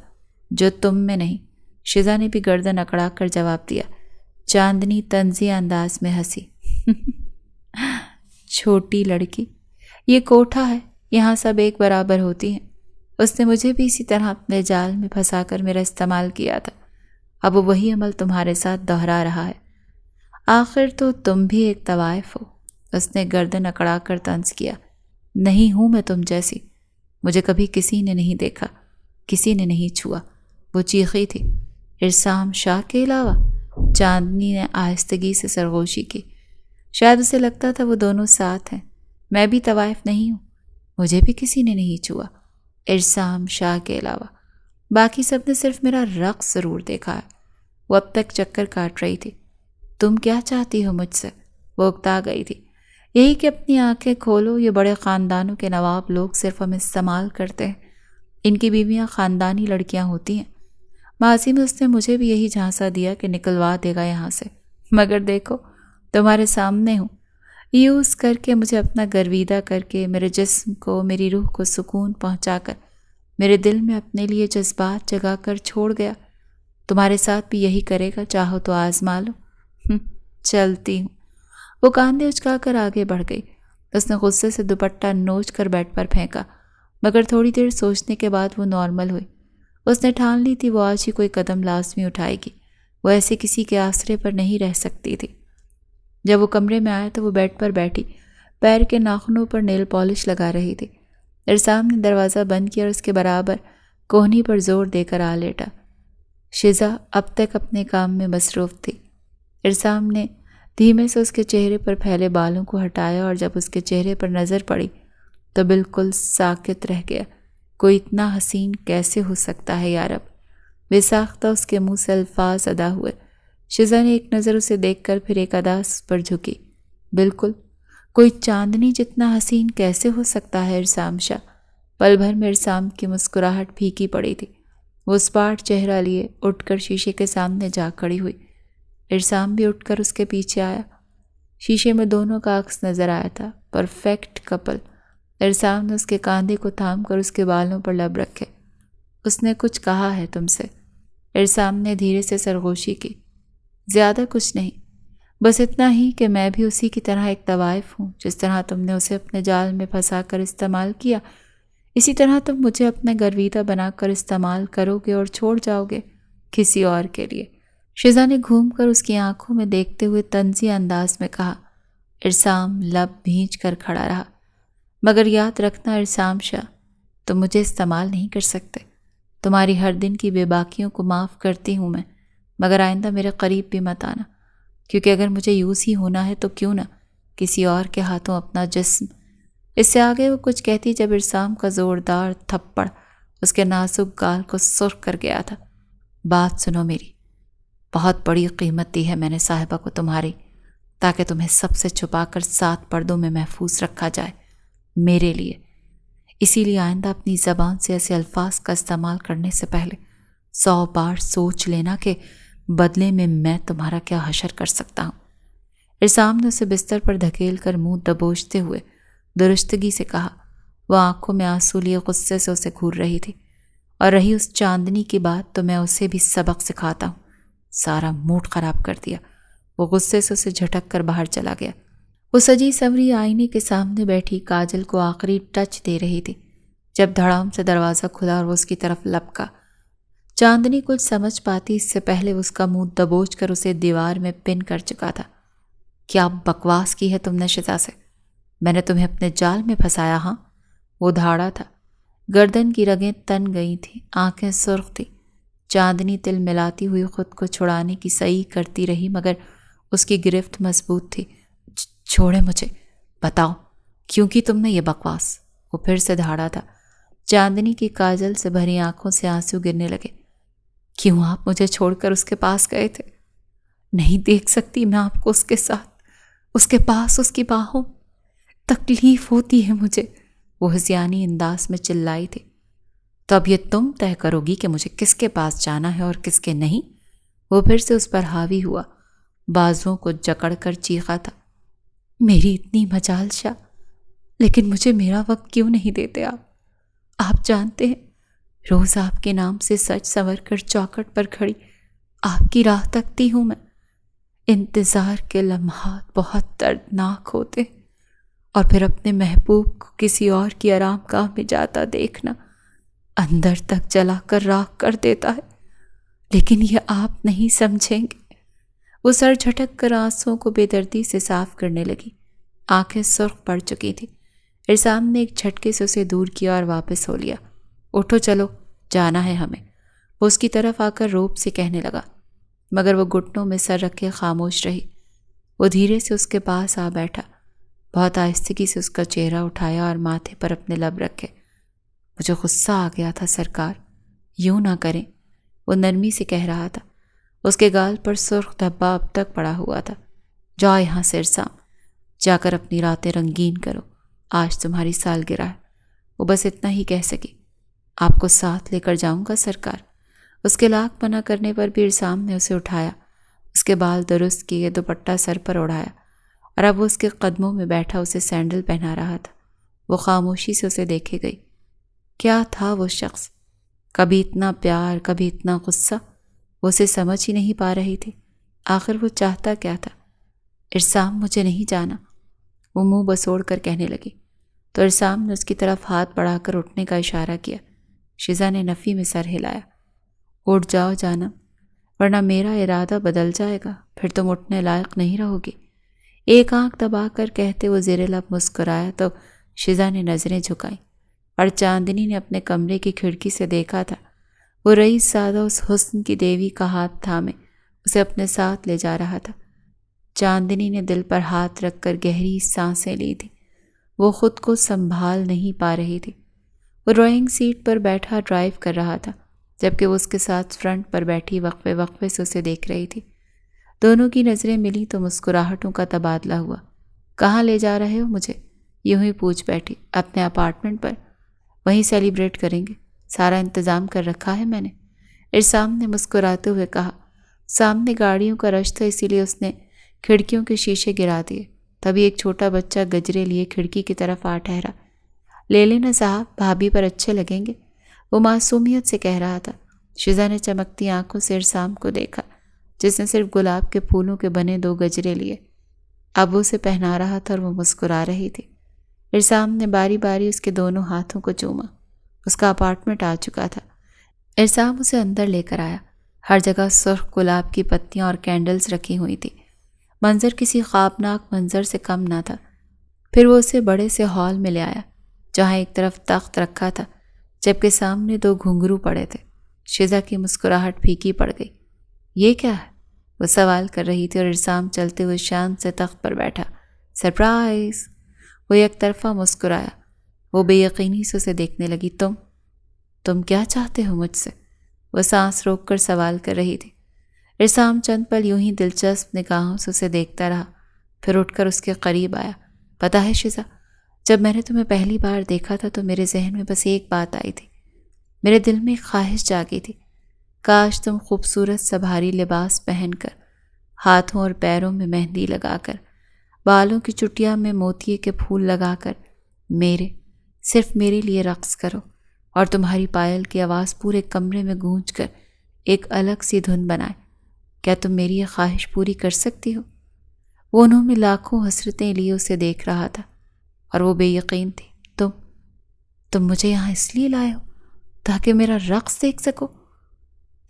جو تم میں نہیں۔ شیزا نے بھی گردن اکڑا کر جواب دیا۔ چاندنی طنزی انداز میں ہنسی۔ چھوٹی لڑکی، یہ کوٹھا ہے، یہاں سب ایک برابر ہوتی ہیں۔ اس نے مجھے بھی اسی طرح اپنے جال میں پھنسا کر میرا استعمال کیا تھا، اب وہ وہی عمل تمہارے ساتھ دہرا رہا ہے۔ آخر تو تم بھی ایک طوائف ہو۔ اس نے گردن اکڑا کر طنز کیا۔ نہیں ہوں میں تم جیسی، مجھے کبھی کسی نے نہیں دیکھا، کسی نے نہیں چھوا۔ وہ چیخی تھی۔ ارسام شاہ کے علاوہ؟ چاندنی نے آہستگی سے سرگوشی کی۔ شاید اسے لگتا تھا وہ دونوں ساتھ ہیں۔ میں بھی طوائف نہیں ہوں، مجھے بھی کسی نے نہیں چھوا، ارسام شاہ کے علاوہ۔ باقی سب نے صرف میرا رقص ضرور دیکھا ہے۔ وہ اب تک چکر کاٹ رہی تھی۔ تم کیا چاہتی ہو مجھ سے؟ وہ اکتا گئی تھی۔ یہی کہ اپنی آنکھیں کھولو، یہ بڑے خاندانوں کے نواب لوگ صرف ہمیں استعمال کرتے ہیں، ان کی بیویاں خاندانی لڑکیاں ہوتی ہیں۔ ماضی میں اس نے مجھے بھی یہی جھانسا دیا کہ نکلوا دے گا یہاں سے، مگر دیکھو تمہارے سامنے ہوں، یوز کر کے مجھے اپنا گرویدہ کر کے، میرے جسم کو، میری روح کو سکون پہنچا کر، میرے دل میں اپنے لیے جذبات جگا کر چھوڑ گیا۔ تمہارے ساتھ بھی یہی کرے گا، چاہو تو آزما لو۔ چلتی ہوں۔ وہ کاندھے اچکا کر آگے بڑھ گئی۔ اس نے غصے سے دوپٹہ نوچ کر بیڈ پر پھینکا، مگر تھوڑی دیر سوچنے کے بعد وہ نارمل ہوئی۔ اس نے ٹھان لی تھی وہ آج ہی کوئی قدم لازمی اٹھائے گی، وہ ایسے کسی کے آسرے پر نہیں رہ سکتی تھی۔ جب وہ کمرے میں آیا تو وہ بیڈ پر بیٹھی پیر کے ناخنوں پر نیل پالش لگا رہی تھی۔ ارسام نے دروازہ بند کیا اور اس کے برابر کوہنی پر زور دے کر آ لیٹا۔ شیزا اب تک اپنے کام میں مصروف تھی۔ ارسام نے دھیمے سے اس کے چہرے پر پھیلے بالوں کو ہٹایا اور جب اس کے چہرے پر نظر پڑی تو بالکل ساکت رہ گیا۔ کوئی اتنا حسین کیسے ہو سکتا ہے یارب؟ بے ساختہ اس کے منہ سے الفاظ ادا ہوئے۔ شیزا نے ایک نظر اسے دیکھ کر پھر ایک ادا پر جھکی۔ بالکل، کوئی چاندنی جتنا حسین کیسے ہو سکتا ہے ارسام شاہ؟ پل بھر میں ارسام کی مسکراہٹ پھیکی پڑی تھی۔ وہ اسپاٹ چہرہ لیے اٹھ کر شیشے کے سامنے جا کھڑی ہوئی۔ ارسام بھی اٹھ کر اس کے پیچھے آیا۔ شیشے میں دونوں کا عکس نظر آیا تھا، پرفیکٹ کپل۔ ارسام نے اس کے کاندھے کو تھام کر اس کے بالوں پر لب رکھے۔ اس نے کچھ کہا ہے تم سے؟ ارسام نے دھیرے سے سرگوشی کی۔ زیادہ کچھ نہیں، بس اتنا ہی کہ میں بھی اسی کی طرح ایک طوائف ہوں۔ جس طرح تم نے اسے اپنے جال میں پھنسا کر استعمال کیا، اسی طرح تم مجھے اپنا گرویدہ بنا کر استعمال کرو گے اور چھوڑ جاؤ گے کسی اور کے لیے۔ شیزا نے گھوم کر اس کی آنکھوں میں دیکھتے ہوئے طنزی انداز میں کہا۔ ارسام لب بھینچ کر کھڑا رہا۔ مگر یاد رکھنا ارسام شاہ، تم مجھے استعمال نہیں کر سکتے۔ تمہاری ہر دن کی بے باکیوں کو معاف کرتی ہوں میں، مگر آئندہ میرے قریب بھی مت آنا، کیونکہ اگر مجھے یوز ہی ہونا ہے تو کیوں نہ کسی اور کے ہاتھوں اپنا جسم۔ اس سے آگے وہ کچھ کہتی جب ارسام کا زوردار تھپڑ اس کے نازک گال کو سرخ کر گیا تھا۔ بات سنو میری، بہت بڑی قیمت دی ہے میں نے صاحبہ کو تمہاری، تاکہ تمہیں سب سے چھپا کر 7 پردوں میں محفوظ رکھا جائے میرے لیے۔ اسی لیے آئندہ اپنی زبان سے ایسے الفاظ کا استعمال کرنے سے پہلے 100 بار سوچ لینا کہ بدلے میں تمہارا کیا حشر کر سکتا ہوں۔ ارسام نے اسے بستر پر دھکیل کر منہ دبوچتے ہوئے درستگی سے کہا۔ وہ آنکھوں میں آنسو لیے غصے سے اسے گھور رہی تھی۔ اور رہی اس چاندنی کی بات تو میں اسے بھی سبق سکھاتا ہوں۔ سارا موڈ خراب کر دیا۔ وہ غصے سے اسے جھٹک کر باہر چلا گیا۔ وہ سجی سنوری آئینے کے سامنے بیٹھی کاجل کو آخری ٹچ دے رہی تھی جب دھڑام سے دروازہ کھلا اور وہ اس کی طرف لپکا۔ چاندنی کچھ سمجھ پاتی اس سے پہلے اس کا منہ دبوچ کر اسے دیوار میں پن کر چکا تھا۔ کیا بکواس کی ہے تم نے شیزا سے؟ میں نے تمہیں اپنے جال میں پھنسایا ہاں؟ وہ دھاڑا تھا۔ گردن کی رگیں تن گئی تھیں، آنکھیں سرخ تھیں۔ چاندنی تل ملاتی ہوئی خود کو چھڑانے کی سعی کرتی رہی مگر اس کی گرفت مضبوط تھی۔ چھوڑے مجھے، بتاؤ کیوں کی تم نے یہ بکواس؟ وہ پھر سے دھاڑا تھا۔ چاندنی کی کاجل سے بھری آنکھوں سے آنسو گرنے لگے۔ کیوں آپ مجھے چھوڑ کر اس کے پاس گئے تھے؟ نہیں دیکھ سکتی میں آپ کو اس کے ساتھ، اس کے پاس، اس کی باہوں؟ تکلیف ہوتی ہے مجھے، وہ ہذیانی انداز میں چلائی تھی۔ تو اب یہ تم طے کرو گی کہ مجھے کس کے پاس جانا ہے اور کس کے نہیں؟ وہ پھر سے اس پر حاوی ہوا، بازوؤں کو جکڑ کر چیخا تھا۔ میری اتنی مجال شاہ، لیکن مجھے میرا وقت کیوں نہیں دیتے آپ جانتے ہیں روز آپ کے نام سے سج سنور کر چوکھٹ پر کھڑی آپ کی راہ تکتی ہوں میں۔ انتظار کے لمحات بہت دردناک ہوتے ہیں، اور پھر اپنے محبوب کو کسی اور کی آرام گاہ میں جاتا دیکھنا اندر تک جلا کر راکھ کر دیتا ہے، لیکن یہ آپ نہیں سمجھیں گے۔ وہ سر جھٹک کر آنسوؤں کو بے دردی سے صاف کرنے لگی۔ آنکھیں سرخ پڑ چکی تھیں۔ ارسام نے ایک جھٹکے سے اسے دور کیا اور واپس ہو لیا۔ اٹھو چلو، جانا ہے ہمیں، وہ اس کی طرف آ کر روب سے کہنے لگا، مگر وہ گھٹنوں میں سر رکھے خاموش رہی۔ وہ دھیرے سے اس کے پاس آ بیٹھا، بہت آہستگی سے اس کا چہرہ اٹھایا اور ماتھے پر اپنے لب رکھے۔ مجھے غصہ آ گیا تھا سرکار، یوں نہ کریں، وہ نرمی سے کہہ رہا تھا۔ اس کے گال پر سرخ دھبا اب تک پڑا ہوا تھا۔ جاؤ یہاں سے ارسام، جا کر اپنی راتیں رنگین کرو، آج تمہاری سالگرہ ہے۔ وہ بس اتنا ہی کہہ سکی۔ آپ کو ساتھ لے کر جاؤں گا سرکار۔ اس کے لاکھ منع کرنے پر بھی ارسام نے اسے اٹھایا، اس کے بال درست کیے، دوپٹہ سر پر اڑایا، اور اب وہ اس کے قدموں میں بیٹھا اسے سینڈل پہنا رہا تھا۔ وہ خاموشی سے اسے دیکھے گئی۔ کیا تھا وہ شخص؟ کبھی اتنا پیار، کبھی اتنا غصہ، وہ اسے سمجھ ہی نہیں پا رہی تھی۔ آخر وہ چاہتا کیا تھا؟ ارسام مجھے نہیں جانا، وہ منہ بسوڑ کر کہنے لگی، تو ارسام نے اس کی طرف ہاتھ بڑھا کر اٹھنے کا اشارہ کیا۔ شیزا نے نفی میں سر ہلایا۔ اٹھ جاؤ جانم، ورنہ میرا ارادہ بدل جائے گا، پھر تم اٹھنے لائق نہیں رہو گی۔ ایک آنکھ دبا کر کہتے وہ زیر لب مسکرایا تو شیزا نے نظریں جھکائیں، اور چاندنی نے اپنے کمرے کی کھڑکی سے دیکھا تھا وہ رئیس زادہ اس حسن کی دیوی کا ہاتھ تھامے اسے اپنے ساتھ لے جا رہا تھا۔ چاندنی نے دل پر ہاتھ رکھ کر گہری سانسیں لی تھی۔ وہ خود کو سنبھال نہیں پا رہی تھی۔ وہ ڈرائنگ سیٹ پر بیٹھا ڈرائیو کر رہا تھا، جبکہ وہ اس کے ساتھ فرنٹ پر بیٹھی وقفے وقفے سے اسے دیکھ رہی تھی۔ دونوں کی نظریں ملی تو مسکراہٹوں کا تبادلہ ہوا۔ کہاں لے جا رہے ہو مجھے؟ یوں ہی پوچھ بیٹھی۔ اپنے اپارٹمنٹ پر، وہیں سیلیبریٹ کریں گے، سارا انتظام کر رکھا ہے میں نے، ارسام نے مسکراتے ہوئے کہا۔ سامنے گاڑیوں کا رش تھا، اسی لیے اس نے کھڑکیوں کے شیشے گرا دیے۔ تبھی ایک چھوٹا بچہ گجرے لیے کھڑکی کی طرف آ ٹھہرا۔ لے لینا صاحب، بھابھی پر اچھے لگیں گے، وہ معصومیت سے کہہ رہا تھا۔ شیزا نے چمکتی آنکھوں سے ارسام کو دیکھا، جس نے صرف گلاب کے پھولوں کے بنے 2 گجرے لیے۔ اب وہ اسے پہنا رہا تھا اور وہ مسکرا رہی تھی۔ ارسام نے باری باری اس کے دونوں ہاتھوں کو چوما۔ اس کا اپارٹمنٹ آ چکا تھا۔ ارسام اسے اندر لے کر آیا۔ ہر جگہ سرخ گلاب کی پتیاں اور کینڈلز رکھی ہوئی تھی۔ منظر کسی خوابناک منظر سے کم نہ تھا۔ پھر وہ اسے بڑے سے ہال میں لے آیا جہاں ایک طرف تخت رکھا تھا جبکہ سامنے 2 گھنگرو پڑے تھے۔ شیزا کی مسکراہٹ پھیکی پڑ گئی۔ یہ کیا ہے؟ وہ سوال کر رہی تھی اور ارسام چلتے ہوئے شان سے تخت پر بیٹھا۔ سرپرائز! وہ یک طرفہ مسکرایا۔ وہ بے یقینی سے اسے دیکھنے لگی۔ تم کیا چاہتے ہو مجھ سے؟ وہ سانس روک کر سوال کر رہی تھی۔ ارسام چند پل یوں ہی دلچسپ نگاہوں سے اسے دیکھتا رہا، پھر اٹھ کر اس کے قریب آیا۔ پتہ ہے شیزا، جب میں نے تمہیں پہلی بار دیکھا تھا تو میرے ذہن میں بس ایک بات آئی تھی۔ میرے دل میں ایک خواہش جاگی تھی، کاش تم خوبصورت سا بھاری لباس پہن کر، ہاتھوں اور پیروں میں مہندی لگا کر، بالوں کی چٹیا میں موتیے کے پھول لگا کر صرف میرے لیے رقص کرو اور تمہاری پائل کی آواز پورے کمرے میں گونج کر ایک الگ سی دھن بنائے۔ کیا تم میری یہ خواہش پوری کر سکتی ہو؟ وہ انہوں میں لاکھوں حسرتیں لیے اسے دیکھ رہا تھا اور وہ بے یقین تھی۔ تم مجھے یہاں اس لیے لائے ہو تاکہ میرا رقص دیکھ سکو؟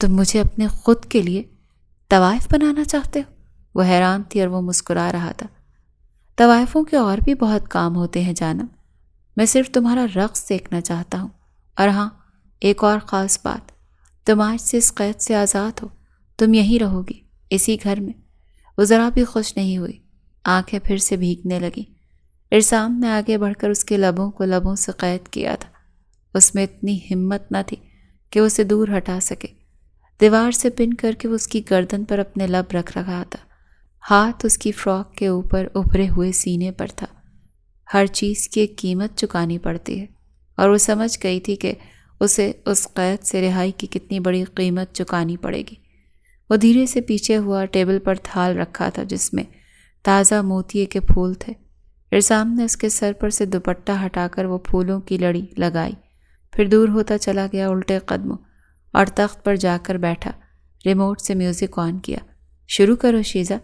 تم مجھے اپنے خود کے لیے طوائف بنانا چاہتے ہو؟ وہ حیران تھی اور وہ مسکرا رہا تھا۔ طوائفوں کے اور بھی بہت کام ہوتے ہیں جانم، میں صرف تمہارا رقص دیکھنا چاہتا ہوں۔ اور ہاں، ایک اور خاص بات، تم آج سے اس قید سے آزاد ہو، تم یہیں رہو گی، اسی گھر میں۔ وہ ذرا بھی خوش نہیں ہوئی، آنکھیں پھر سے بھیگنے لگیں۔ ارسام نے آگے بڑھ کر اس کے لبوں کو لبوں سے قید کیا تھا۔ اس میں اتنی ہمت نہ تھی کہ وہ اسے دور ہٹا سکے۔ دیوار سے پن کر کے وہ اس کی گردن پر اپنے لب رکھ رہا تھا، ہاتھ اس کی فراک کے اوپر ابھرے ہوئے سینے پر تھا۔ ہر چیز کی ایک قیمت چکانی پڑتی ہے اور وہ سمجھ گئی تھی کہ اسے اس قید سے رہائی کی کتنی بڑی قیمت چکانی پڑے گی۔ وہ دھیرے سے پیچھے ہوا، ٹیبل پر تھال رکھا تھا جس میں تازہ موتیے کے پھول تھے۔ ارسام نے اس کے سر پر سے دوپٹہ ہٹا کر وہ پھولوں کی لڑی لگائی، پھر دور ہوتا چلا گیا الٹے قدموں اور تخت پر جا کر بیٹھا۔ ریموٹ سے میوزک آن کیا۔ شروع کرو شیزا،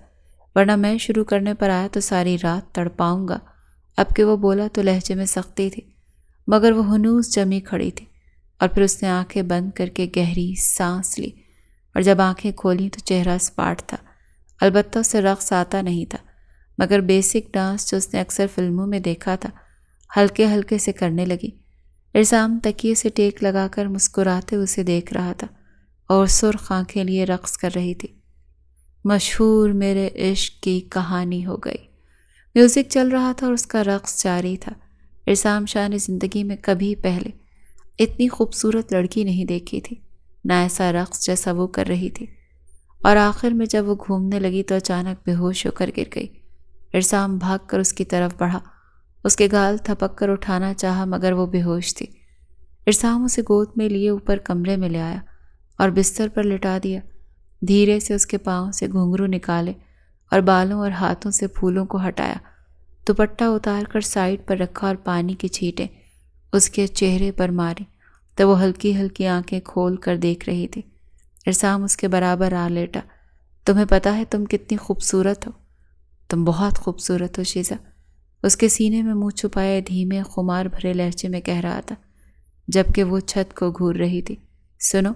ورنہ میں شروع کرنے پر آیا تو ساری رات تڑپاؤں گا۔ اب کہ وہ بولا تو لہجے میں سختی تھی، مگر وہ ہنوز جمی کھڑی تھی۔ اور پھر اس نے آنکھیں بند کر کے گہری سانس لی اور جب آنکھیں کھولیں تو چہرہ اسپاٹ تھا۔ البتہ اسے رقص آتا نہیں تھا، مگر بیسک ڈانس جو اس نے اکثر فلموں میں دیکھا تھا ہلکے ہلکے سے کرنے لگی۔ ارسام تکیے سے ٹیک لگا کر مسکراتے اسے دیکھ رہا تھا اور سرخ آنکھیں لیے رقص کر رہی تھی۔ مشہور میرے عشق کی کہانی ہو گئی۔ میوزک چل رہا تھا اور اس کا رقص جاری تھا۔ ارسام شاہ نے زندگی میں کبھی پہلے اتنی خوبصورت لڑکی نہیں دیکھی تھی، نہ ایسا رقص جیسا وہ کر رہی تھی۔ اور آخر میں جب وہ گھومنے لگی تو اچانک بے ہوش ہو کر گر گئی۔ ارسام بھاگ کر اس کی طرف بڑھا، اس کے گال تھپک کر اٹھانا چاہا مگر وہ بے ہوش تھی۔ ارسام اسے گود میں لیے اوپر کمرے میں لے آیا اور بستر پر لٹا دیا۔ دھیرے سے اس کے پاؤں سے گھنگرو نکالے اور بالوں اور ہاتھوں سے پھولوں کو ہٹایا۔ دوپٹہ اتار کر سائڈ پر رکھا اور پانی کی چھینٹیں اس کے چہرے پر ماری تو وہ ہلکی ہلکی آنکھیں کھول کر دیکھ رہی تھی۔ ارسام اس کے برابر آ لیٹا۔ تمہیں پتہ ہے تم کتنی خوبصورت ہو؟ تم بہت خوبصورت ہو شیزا، اس کے سینے میں منہ چھپائے دھیمے خمار بھرے لہجے میں کہہ رہا تھا، جبکہ وہ چھت کو گھور رہی تھی۔ سنو،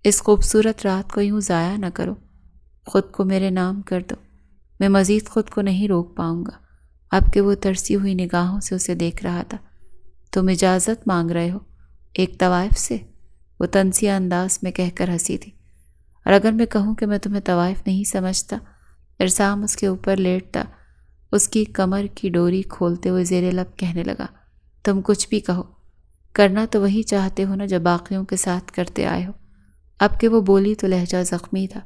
اس خوبصورت رات کو یوں ضائع نہ کرو، خود کو میرے نام کر دو، میں مزید خود کو نہیں روک پاؤں گا۔ اب کہ وہ ترسی ہوئی نگاہوں سے اسے دیکھ رہا تھا۔ تم اجازت مانگ رہے ہو ایک طوائف سے؟ وہ طنزیہ انداز میں کہہ کر ہنسی تھی۔ اور اگر میں کہوں کہ میں تمہیں طوائف نہیں سمجھتا؟ ارسام اس کے اوپر لیٹتا، اس کی کمر کی ڈوری کھولتے ہوئے زیر لب کہنے لگا، تم کچھ بھی کہو، کرنا تو وہی چاہتے ہو نا جو باقیوں کے ساتھ کرتے آئے ہو۔ اب کہ وہ بولی تو لہجہ زخمی تھا۔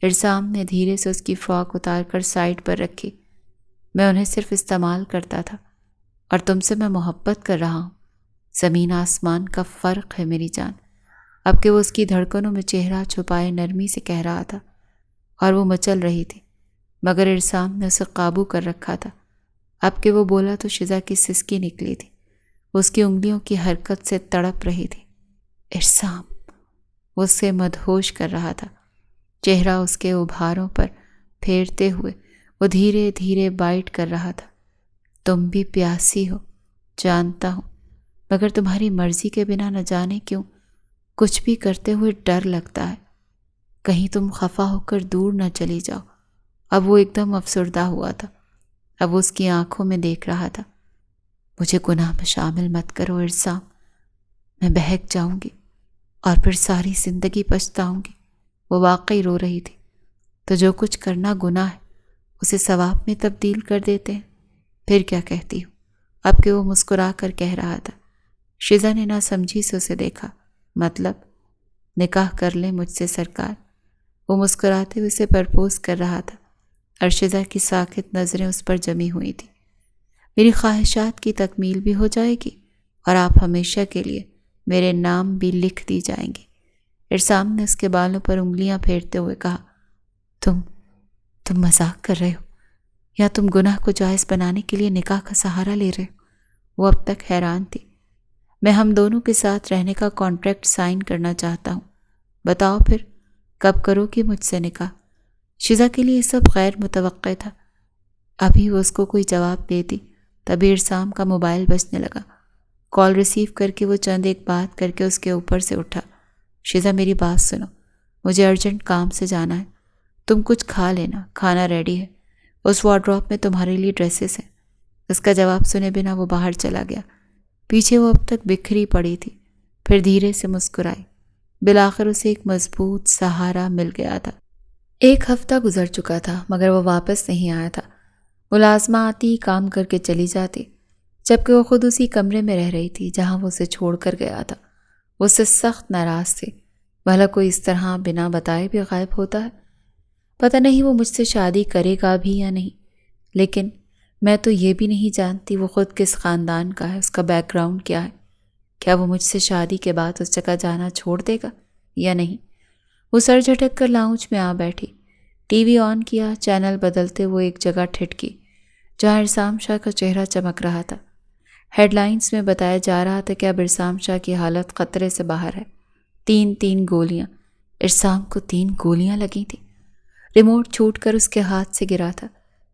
ارسام نے دھیرے سے اس کی فراک اتار کر سائڈ پر رکھی۔ میں انہیں صرف استعمال کرتا تھا اور تم سے میں محبت کر رہا ہوں۔ زمین آسمان کا فرق ہے میری جان۔ اب کہ وہ اس کی دھڑکنوں میں چہرہ چھپائے نرمی سے کہہ رہا تھا اور وہ مچل رہی تھی، مگر ارسام نے اسے قابو کر رکھا تھا۔ اب کہ وہ بولا تو شیزا کی سسکی نکلی تھی، وہ اس کی انگلیوں کی حرکت سے تڑپ رہی تھی۔ ارسام، وہ اسے مدہوش کر رہا تھا۔ چہرہ اس کے ابھاروں پر پھیرتے ہوئے وہ دھیرے دھیرے بائٹ کر رہا تھا۔ تم بھی پیاسی ہو، جانتا ہوں، مگر تمہاری مرضی کے بنا نہ جانے کیوں کچھ بھی کرتے ہوئے ڈر لگتا ہے۔ کہیں تم خفا ہو کر دور نہ چلی جاؤ۔ اب وہ ایک دم افسردہ ہوا تھا۔ اب وہ اس کی آنکھوں میں دیکھ رہا تھا۔ مجھے گناہ میں شامل مت کرو ارسام، میں بہک جاؤں گی اور پھر ساری زندگی پچھتاؤں گی۔ وہ واقعی رو رہی تھی۔ تو جو کچھ کرنا گناہ ہے اسے ثواب میں تبدیل کر دیتے ہیں۔ پھر کیا کہتی ہوں؟ اب کہ وہ مسکرا کر کہہ رہا تھا۔ شیزا نے نہ سمجھی سے اسے دیکھا۔ مطلب نکاح کر لیں مجھ سے سرکار؟ وہ مسکراتے ہوئے اسے پرپوز کر رہا تھا اور شیزا کی ساکت نظریں اس پر جمی ہوئی تھیں۔ میری خواہشات کی تکمیل بھی ہو جائے گی اور آپ ہمیشہ کے لیے میرے نام بھی لکھ دی جائیں گے۔ ارسام نے اس کے بالوں پر انگلیاں پھیرتے ہوئے کہا، تم مذاق کر رہے ہو یا تم گناہ کو جائز بنانے کے لیے نکاح کا سہارا لے رہے ہو؟ وہ اب تک حیران تھی۔ میں ہم دونوں کے ساتھ رہنے کا کانٹریکٹ سائن کرنا چاہتا ہوں۔ بتاؤ پھر کب کرو گی مجھ سے نکاح؟ شیزا کے لیے یہ سب غیر متوقع تھا۔ ابھی وہ اس کو کوئی جواب دیتی تبھی ارسام کا موبائل بجنے لگا۔ کال ریسیو کر کے وہ چند ایک بات کر کے اس کے اوپر سے اٹھا۔ شیزا میری بات سنو، مجھے ارجنٹ کام سے جانا ہے۔ تم کچھ کھا لینا، کھانا ریڈی ہے، اس وارڈروب میں تمہارے لیے ڈریسز ہیں۔ اس کا جواب سنے بنا وہ باہر چلا گیا۔ پیچھے وہ اب تک بکھری پڑی تھی، پھر دھیرے سے مسکرائی۔ بالآخر اسے ایک مضبوط سہارا مل گیا تھا۔ ایک ہفتہ گزر چکا تھا مگر وہ واپس نہیں آیا تھا۔ ملازمہ آتی کام کر کے چلی جاتی، جبکہ وہ خود اسی کمرے میں رہ رہی تھی جہاں وہ اسے چھوڑ کر گیا تھا۔ وہ اس سے سخت ناراض تھی۔ بھلا کوئی اس طرح بنا بتائے بھی غائب ہوتا ہے؟ پتہ نہیں وہ مجھ سے شادی کرے گا بھی یا نہیں، لیکن میں تو یہ بھی نہیں جانتی وہ خود کس خاندان کا ہے، اس کا بیک گراؤنڈ کیا ہے۔ کیا وہ مجھ سے شادی کے بعد اس جگہ جانا چھوڑ دے گا یا نہیں؟ وہ سر جھٹک کر لاؤنج میں آ بیٹھی، ٹی وی آن کیا، چینل بدلتے وہ ایک جگہ ٹھٹکی جہاں ارسام شاہ کا چہرہ چمک رہا تھا۔ ہیڈ لائنز میں بتایا جا رہا تھا کہ اب ارسام شاہ کی حالت خطرے سے باہر ہے۔ 3 گولیاں، ارسام کو 3 گولیاں لگی تھیں۔ ریموٹ چھوٹ کر اس کے ہاتھ سے گرا تھا۔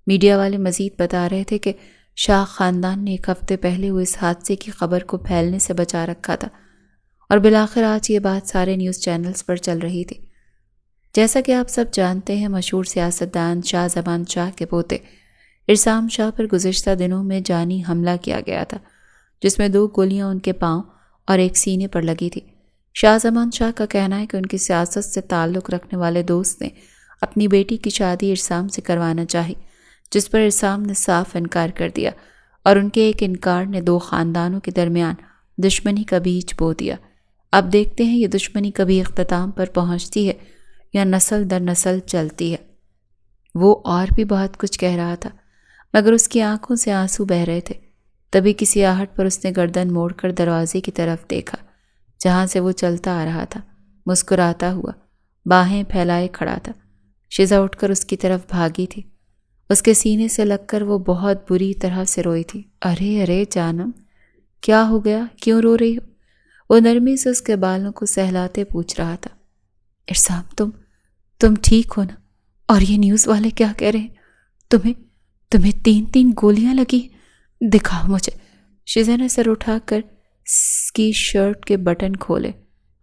میڈیا والے مزید بتا رہے تھے کہ شاہ خاندان نے 1 ہفتے پہلے ہوئے اس حادثے کی خبر کو پھیلنے سے بچا رکھا تھا اور بالآخر آج یہ بات سارے نیوز چینلز پر چل رہی تھی۔ جیسا کہ آپ سب جانتے ہیں، مشہور سیاستدان شاہ زمان شاہ کے پوتے ارسام شاہ پر گزشتہ دنوں میں جانی حملہ کیا گیا تھا، جس میں 2 گولیاں ان کے پاؤں اور ایک سینے پر لگی تھی۔ شاہ زمان شاہ کا کہنا ہے کہ ان کی سیاست سے تعلق رکھنے والے دوست نے اپنی بیٹی کی شادی ارسام سے کروانا چاہی، جس پر ارسام نے صاف انکار کر دیا اور ان کے ایک انکار نے 2 خاندانوں کے درمیان دشمنی کا بیج بو دیا۔ اب دیکھتے ہیں یہ دشمنی کبھی اختتام پر پہنچتی ہے یا نسل در نسل چلتی ہے۔ وہ اور بھی بہت کچھ کہہ رہا تھا مگر اس کی آنکھوں سے آنسو بہہ رہے تھے۔ تبھی کسی آہٹ پر اس نے گردن موڑ کر دروازے کی طرف دیکھا جہاں سے وہ چلتا آ رہا تھا، مسکراتا ہوا، باہیں پھیلائے کھڑا تھا۔ شیزا اٹھ کر اس کی طرف بھاگی تھی۔ اس کے سینے سے لگ کر وہ بہت بری طرح سے روئی تھی۔ ارے جانم، کیا ہو گیا؟ کیوں رو رہی ہو؟ وہ نرمی سے اس کے بالوں کو سہلاتے پوچھ رہا تھا۔ ارسام، تم ٹھیک ہو نا؟ اور یہ نیوز والے کیا کہہ رہے ہیں؟ تمہیں 3 گولیاں لگی؟ دکھاؤ مجھے۔ شیزا نے سر اٹھا کر اس کی شرٹ کے بٹن کھولے۔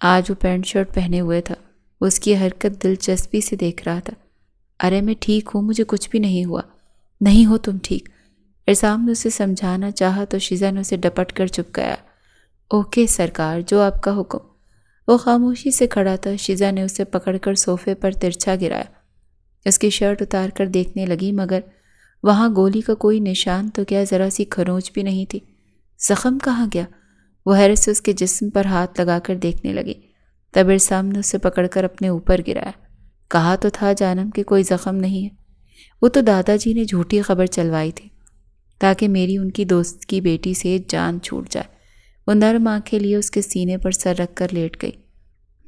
آج وہ پینٹ شرٹ پہنے ہوئے تھا۔ وہ اس کی حرکت دلچسپی سے دیکھ رہا تھا۔ ارے میں ٹھیک ہوں، مجھے کچھ بھی نہیں ہوا۔ نہیں ہو تم ٹھیک؟ ارسام نے اسے سمجھانا چاہا تو شیزا نے اسے ڈپٹ کر چپ گیا۔ اوکے سرکار، جو آپ کا حکم۔ وہ خاموشی سے کھڑا تھا۔ شیزا نے اسے پکڑ کر صوفے پر ترچھا گرایا۔ اس کی شرٹ اتار کر دیکھنے لگی مگر وہاں گولی کا کوئی نشان تو کیا ذرا سی کھروچ بھی نہیں تھی۔ زخم کہاں گیا؟ وہ حیرت سے اس کے جسم پر ہاتھ لگا کر دیکھنے لگی۔ تب ارسام نے اسے پکڑ کر اپنے اوپر گرایا۔ کہا تو تھا جانم کہ کوئی زخم نہیں ہے۔ وہ تو دادا جی نے جھوٹی خبر چلوائی تھی تاکہ میری ان کی دوست کی بیٹی سے جان چھوٹ جائے۔ وہ نرم آنکھیں لیے اس کے سینے پر سر رکھ کر لیٹ گئی۔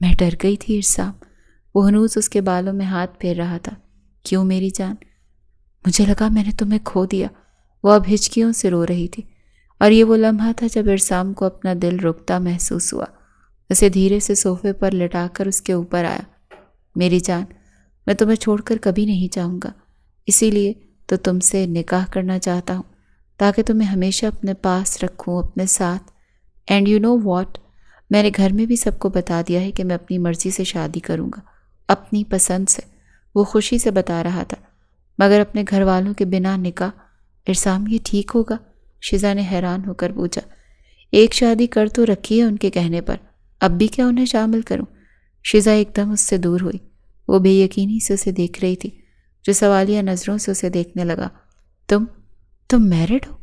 میں ڈر گئی تھی ارسام۔ وہ ہنوز اس کے بالوں میں ہاتھ پھیر رہا تھا۔ کیوں میری جان؟ مجھے لگا میں نے تمہیں کھو دیا۔ وہ اب ہچکیوں سے رو رہی تھی اور یہ وہ لمحہ تھا جب ارسام کو اپنا دل رکتا محسوس ہوا۔ اسے دھیرے سے صوفے پر لٹا کر اس کے اوپر آیا۔ میری جان، میں تمہیں چھوڑ کر کبھی نہیں جاؤں گا، اسی لیے تو تم سے نکاح کرنا چاہتا ہوں تاکہ تمہیں ہمیشہ اپنے پاس رکھوں، اپنے ساتھ۔ اینڈ یو نو واٹ، میں نے گھر میں بھی سب کو بتا دیا ہے کہ میں اپنی مرضی سے شادی کروں گا اپنی پسند سے وہ خوشی سے بتا رہا تھا، مگر اپنے گھر والوں کے بنا نکاح؟ ارسام یہ ٹھیک ہوگا؟ شیزا نے حیران ہو کر پوچھا۔ ایک شادی کر تو رکھی ہے ان کے کہنے پر، اب بھی کیا انہیں شامل کروں؟ شیزا ایک دم اس سے دور ہوئی۔ وہ بے یقینی سے اسے دیکھ رہی تھی، جو سوالیہ نظروں سے اسے دیکھنے لگا۔ تم میرڈ ہو؟